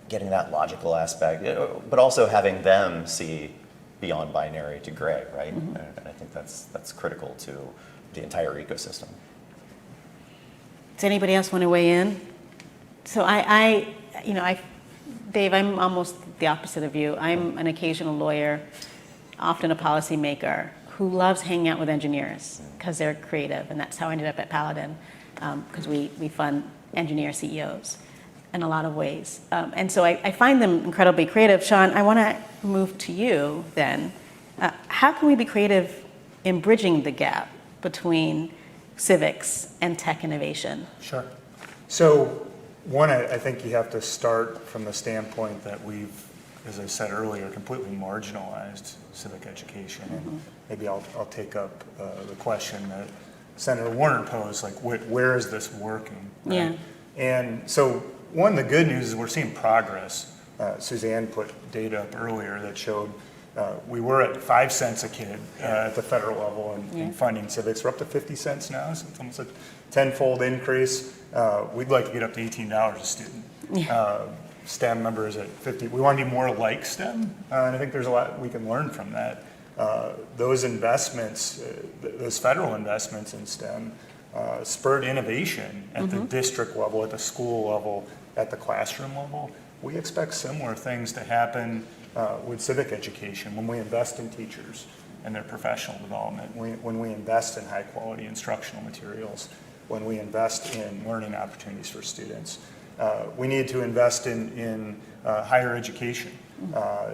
getting that logical aspect, but also having them see beyond binary to gray, right? And I think that's critical to the entire ecosystem. Does anybody else want to weigh in? So Dave, I'm almost the opposite of you. I'm an occasional lawyer, often a policymaker, who loves hanging out with engineers because they're creative, and that's how I ended up at Paladin, because we fund engineer CEOs in a lot of ways. And so I find them incredibly creative. Sean, I want to move to you then. How can we be creative in bridging the gap between civics and tech innovation? Sure. So one, I think you have to start from the standpoint that we've, as I said earlier, completely marginalized civic education. And maybe I'll take up the question that Senator Warner posed, like where is this working? Right? Yeah. And so one, the good news is we're seeing progress. Suzanne put data up earlier that showed we were at 5 cents a kid at the federal level in funding civics. We're up to 50 cents now, so it's almost a tenfold increase. We'd like to get up to $18 a student. STEM numbers at 50. We want to be more like STEM, and I think there's a lot we can learn from that. Those investments, those federal investments in STEM, spurred innovation at the district level, at the school level, at the classroom level. We expect similar things to happen with civic education when we invest in teachers and their professional development, when we invest in high quality instructional materials, when we invest in learning opportunities for students. We need to invest in higher education,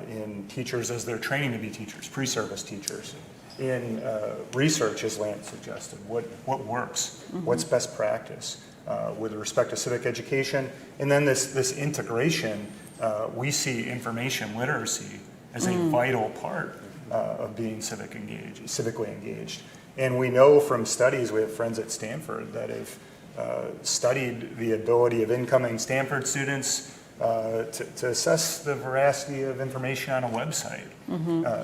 in teachers as they're training to be teachers, pre-service teachers, in research, as Lance suggested, what works, what's best practice with respect to civic education. And then this integration, we see information literacy as a vital part of being civically engaged. And we know from studies, we have friends at Stanford that have studied the ability of incoming Stanford students to assess the veracity of information on a website.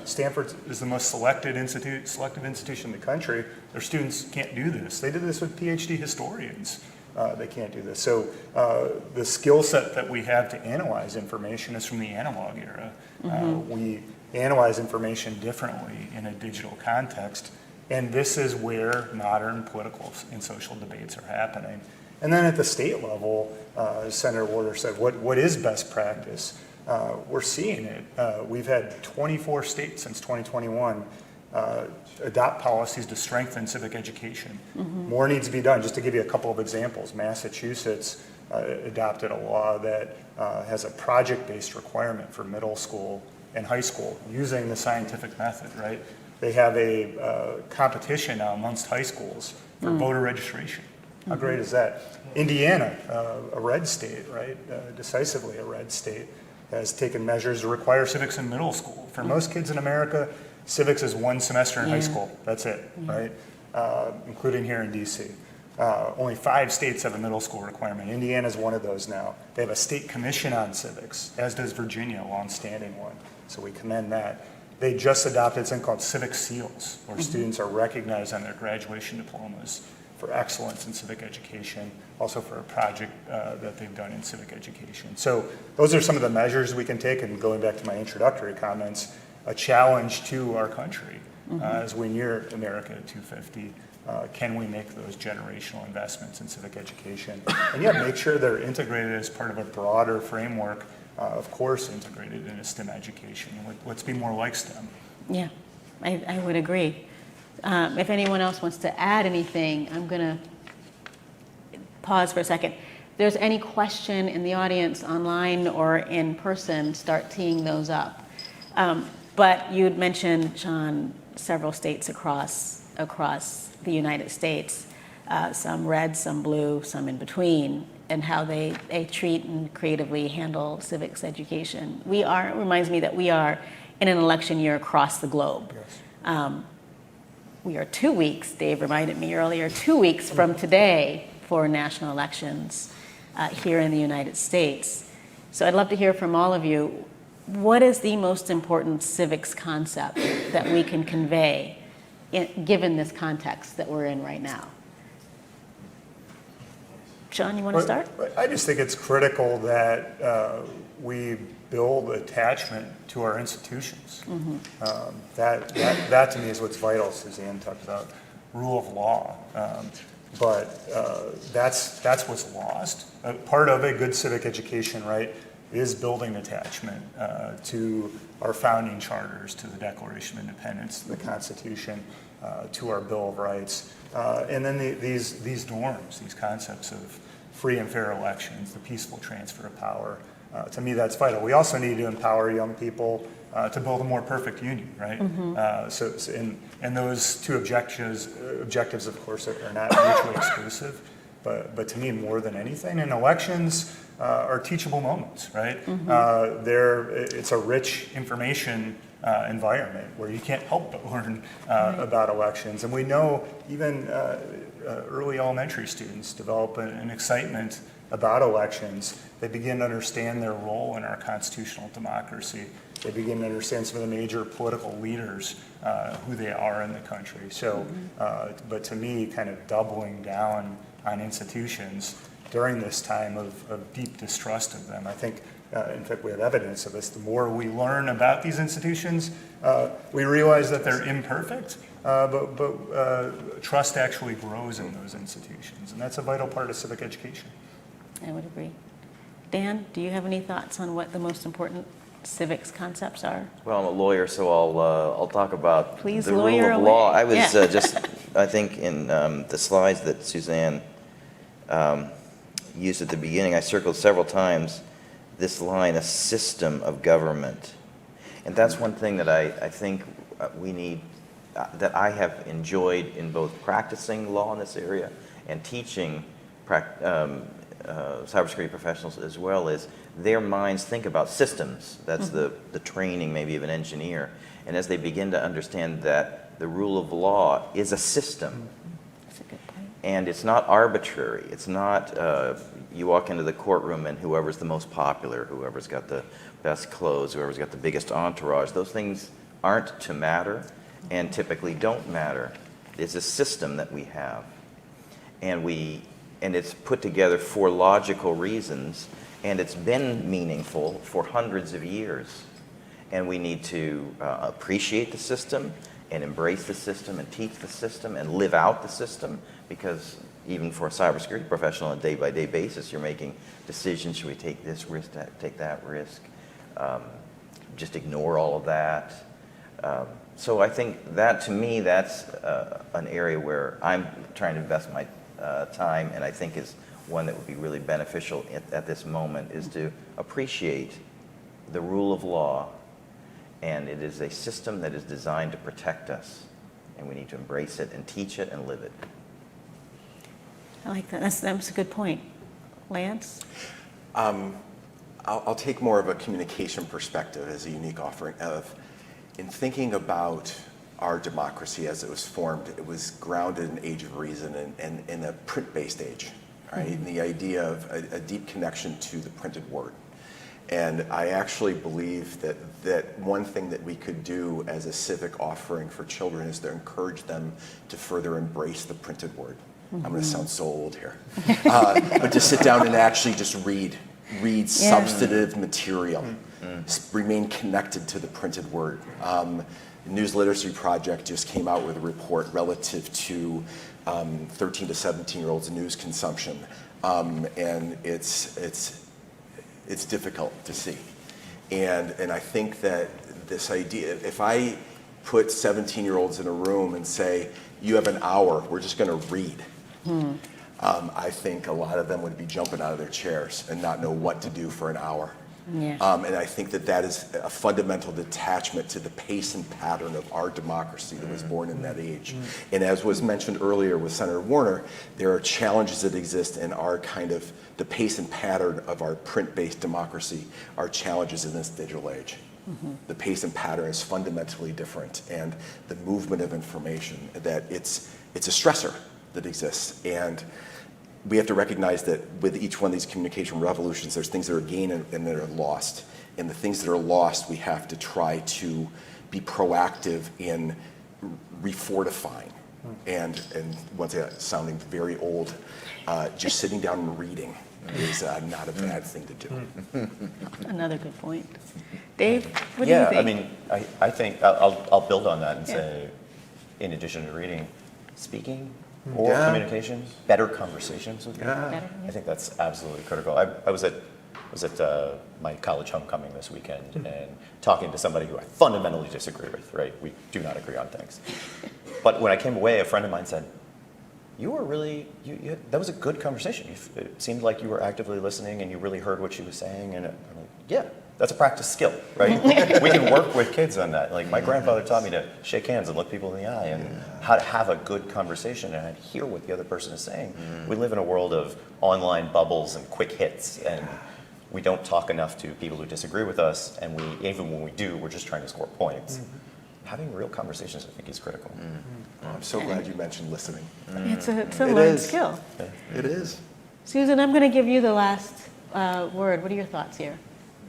Stanford is the most selective institution in the country. Their students can't do this. They did this with PhD historians. They can't do this. So the skill set that we have to analyze information is from the analog era. We analyze information differently in a digital context, and this is where modern political and social debates are happening. And then at the state level, as Senator Warner said, what is best practice? We're seeing it. We've had 24 states since 2021 adopt policies to strengthen civic education. More needs to be done. Just to give you a couple of examples, Massachusetts adopted a law that has a project-based requirement for middle school and high school using the scientific method, right? They have a competition now amongst high schools for voter registration. How great is that? Indiana, a red state, right? Decisively a red state, has taken measures to require civics in middle school. For most kids in America, civics is one semester in high school. That's it, right? Including here in DC. Only 5 states have a middle school requirement. Indiana's one of those now. They have a state commission on civics, as does Virginia, a long-standing one. So we commend that. They just adopted something called civic seals, where students are recognized on their graduation diplomas for excellence in civic education, also for a project that they've done in civic education. So those are some of the measures we can take, and going back to my introductory comments, a challenge to our country as we near America 250. Can we make those generational investments in civic education? And yet make sure they're integrated as part of a broader framework, of course integrated in a STEM education. Let's be more like STEM. Yeah, I would agree. If anyone else wants to add anything, I'm going to pause for a second. If there's any question in the audience, online or in person, start teeing those up. But you had mentioned, Sean, several states across the United States, some red, some blue, some in between, and how they treat and creatively handle civics education. It reminds me that we are in an election year across the globe. Yes. We are 2 weeks, Dave reminded me earlier, 2 weeks from today for national elections here in the United States. So I'd love to hear from all of you. What is the most important civics concept that we can convey given this context that we're in right now? John, you want to start? I just think it's critical that we build attachment to our institutions. That to me is what's vital. Suzanne talked about rule of law, but that's what's lost. Part of a good civic education, right, is building attachment to our founding charters, to the Declaration of Independence, to the Constitution, to our Bill of Rights, and then these norms, these concepts of free and fair elections, the peaceful transfer of power. To me, that's vital. We also need to empower young people to build a more perfect union, right? And those two objectives, of course, are not mutually exclusive. But to me, more than anything, and elections are teachable moments, right? It's a rich information environment where you can't help but learn about elections. And we know even early elementary students develop an excitement about elections. They begin to understand their role in our constitutional democracy. They begin to understand some of the major political leaders, who they are in the country. So, but to me, kind of doubling down on institutions during this time of deep distrust of them. I think, in fact, we have evidence of this. The more we learn about these institutions, we realize that they're imperfect, but trust actually grows in those institutions. And that's a vital part of civic education. I would agree. Dan, do you have any thoughts on what the most important civics concepts are? Well, I'm a lawyer, so I'll talk about Please, the rule lawyer of away. law. I was Yeah. I think in the slides that Suzanne used at the beginning, I circled several times this line, a system of government. And that's one thing that I think we need, that I have enjoyed in both practicing law in this area and teaching cybersecurity professionals as well, is their minds think about systems. That's the training maybe of an engineer. And as they begin to understand that the rule of law is a system, That's a good point. and it's not arbitrary. It's not you walk into the courtroom and whoever's the most popular, whoever's got the best clothes, whoever's got the biggest entourage, those things aren't to matter and typically don't matter. It's a system that we have. And it's put together for logical reasons, and it's been meaningful for hundreds of years. And we need to appreciate the system and embrace the system and teach the system and live out the system, because even for a cybersecurity professional on a day-by-day basis, you're making decisions. Should we take this risk, take that risk? Just ignore all of that. So I think that, to me, that's an area where I'm trying to invest my time, and I think is one that would be really beneficial at this moment, is to appreciate the rule of law. And it is a system that is designed to protect us, and we need to embrace it and teach it and live it. I like that. That's a good point. Lance? I'll take more of a communication perspective as a unique offering of, in thinking about our democracy as it was formed, it was grounded in age of reason and in a print-based age, right? And the idea of a deep connection to the printed word. And I actually believe that one thing that we could do as a civic offering for children is to encourage them to further embrace the printed word. I'm going to sound so old here. But to sit down and actually just read substantive material, remain connected to the printed word. The News Literacy Project just came out with a report relative to 13 to 17-year-olds news consumption. And it's difficult to see. And I think that this idea, if I put 17-year-olds in a room and say, you have an hour, we're just going to read, I think a lot of them would be jumping out of their chairs and not know what to do for an hour. Yeah. And I think that is a fundamental detachment to the pace and pattern of our democracy that was born in that age. And as was mentioned earlier with Senator Warner, there are challenges that exist in our kind of the pace and pattern of our print-based democracy, are challenges in this digital age. The pace and pattern is fundamentally different, and the movement of information, that it's a stressor that exists. And we have to recognize that with each one of these communication revolutions, there's things that are gained and that are lost. And the things that are lost, we have to try to be proactive in refortifying. And once again, sounding very old, just sitting down and reading is not a bad thing to do. Another good point. Dave, what do you think? Yeah, I mean, I think I'll build on that and say, in addition to reading, speaking or communication, better conversations with people. I think that's absolutely critical. I was at my college homecoming this weekend and talking to somebody who I fundamentally disagree with, right? We do not agree on things. But when I came away, a friend of mine said, you were really, that was a good conversation. It seemed like you were actively listening and you really heard what she was saying. And I'm like, yeah, that's a practice skill, right? We can work with kids on that. Like my grandfather taught me to shake hands and look people in the eye and how to have a good conversation and hear what the other person is saying. We live in a world of online bubbles and quick hits, and we don't talk enough to people who disagree with us, and even when we do, we're just trying to score points. Having real conversations, I think, is critical. I'm so glad you mentioned listening. It's a learned skill. It is. Susan, I'm going to give you the last word. What are your thoughts here?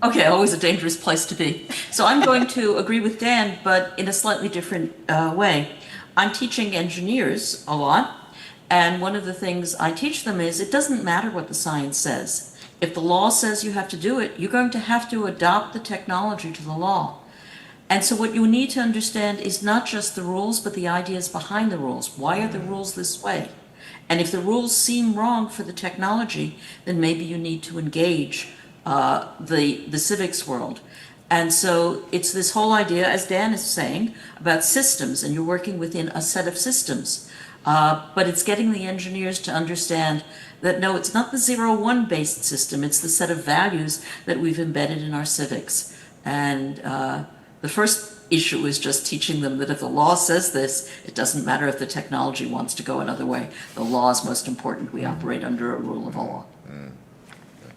Okay, always a dangerous place to be. So I'm going to agree with Dan, but in a slightly different way. I'm teaching engineers a lot, and one of the things I teach them is it doesn't matter what the science says. If the law says you have to do it, you're going to have to adopt the technology to the law. And so what you need to understand is not just the rules, but the ideas behind the rules. Why are the rules this way? And if the rules seem wrong for the technology, then maybe you need to engage the civics world. And so it's this whole idea, as Dan is saying, about systems, and you're working within a set of systems. But it's getting the engineers to understand that no, it's not the 0-1 based system, it's the set of values that we've embedded in our civics. And the first issue is just teaching them that if the law says this, it doesn't matter if the technology wants to go another way. The law is most important. We operate under a rule of law.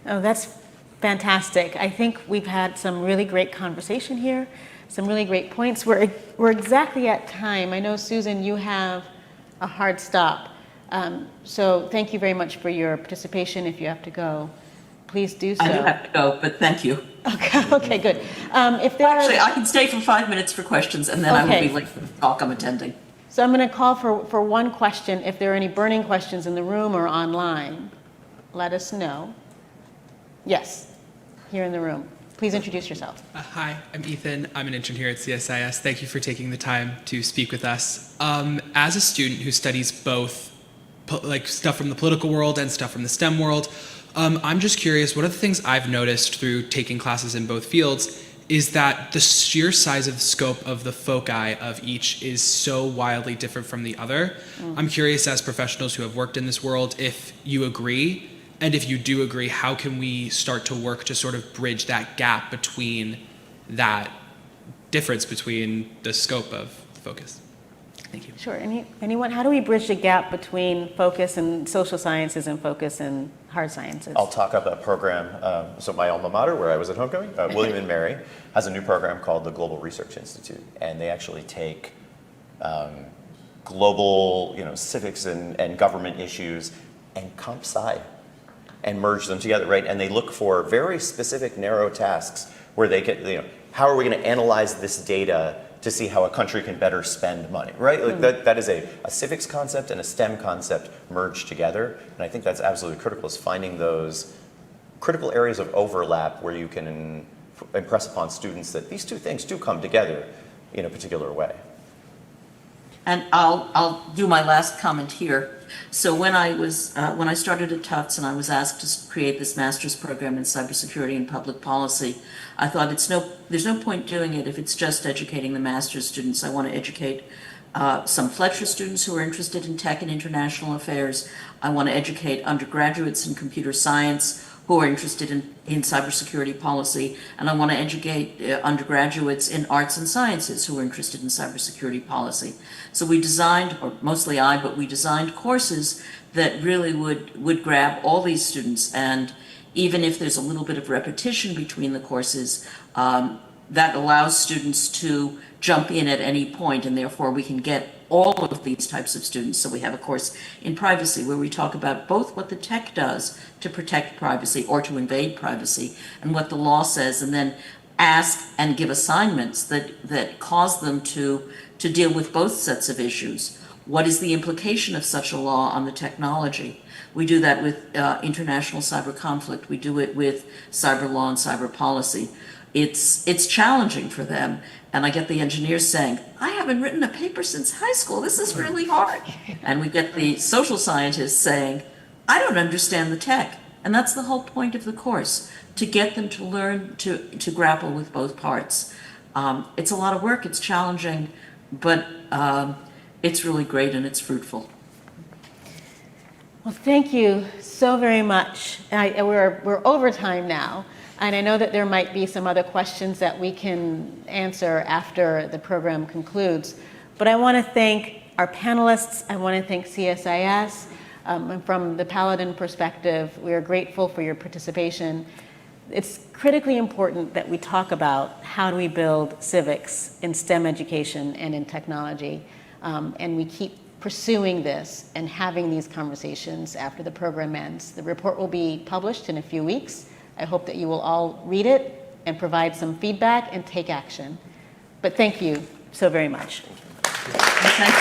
Oh, that's fantastic. I think we've had some really great conversation here, some really great points. We're exactly at time. I know, Susan, you have a hard stop. So thank you very much for your participation. If you have to go, please do so. I do have to go, but thank you. Okay, good. If there Actually, I can stay for 5 minutes for questions, and then I will Okay. be late for the talk I'm attending. So I'm going to call for one question. If there are any burning questions in the room or online, let us know. Yes, here in the room. Please introduce yourself. Hi, I'm Ethan. I'm an intern here at CSIS. Thank you for taking the time to speak with us. As a student who studies both like stuff from the political world and stuff from the STEM world, I'm just curious, one of the things I've noticed through taking classes in both fields is that the sheer size of the scope of the foci of each is so wildly different from the other. I'm curious, as professionals who have worked in this world, if you agree, and if you do agree, how can we start to work to sort of bridge that gap between that difference between the scope of focus? Thank you. Sure. Anyone? How do we bridge the gap between focus in social sciences and focus in hard sciences? I'll talk up a program. So my alma mater, where I was at homecoming, William and Mary, has a new program called the Global Research Institute, and they actually take global, civics and government issues and comp sci and merge them together, right? And they look for very specific, narrow tasks where they get, how are we going to analyze this data to see how a country can better spend money, right? Like that is a civics concept and a STEM concept merged together. And I think that's absolutely critical, is finding those critical areas of overlap where you can impress upon students that these two things do come together in a particular way. And I'll do my last comment here. So when I started at Tufts and I was asked to create this master's program in cybersecurity and public policy, I thought there's no point doing it if it's just educating the master's students. I want to educate some Fletcher students who are interested in tech and international affairs. I want to educate undergraduates in computer science who are interested in cybersecurity policy, and I want to educate undergraduates in arts and sciences who are interested in cybersecurity policy. So we designed, or mostly I, but we designed courses that really would grab all these students, and even if there's a little bit of repetition between the courses, that allows students to jump in at any point, and therefore we can get all of these types of students. So we have a course in privacy where we talk about both what the tech does to protect privacy or to invade privacy and what the law says, and then ask and give assignments that cause them to deal with both sets of issues. What is the implication of such a law on the technology? We do that with international cyber conflict. We do it with cyber law and cyber policy. It's challenging for them. And I get the engineers saying, I haven't written a paper since high school. This is really hard. And we get the social scientists saying, I don't understand the tech. And that's the whole point of the course, to get them to learn to grapple with both parts. It's a lot of work. It's challenging, but it's really great and it's fruitful. Well, thank you so very much. We're over time now. And I know that there might be some other questions that we can answer after the program concludes. But I want to thank our panelists. I want to thank CSIS. And from the Paladin perspective, we are grateful for your participation. It's critically important that we talk about how do we build civics in STEM education and in technology. And we keep pursuing this and having these conversations after the program ends. The report will be published in a few weeks. I hope that you will all read it and provide some feedback and take action. But thank you so very much. Thank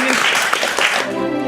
you.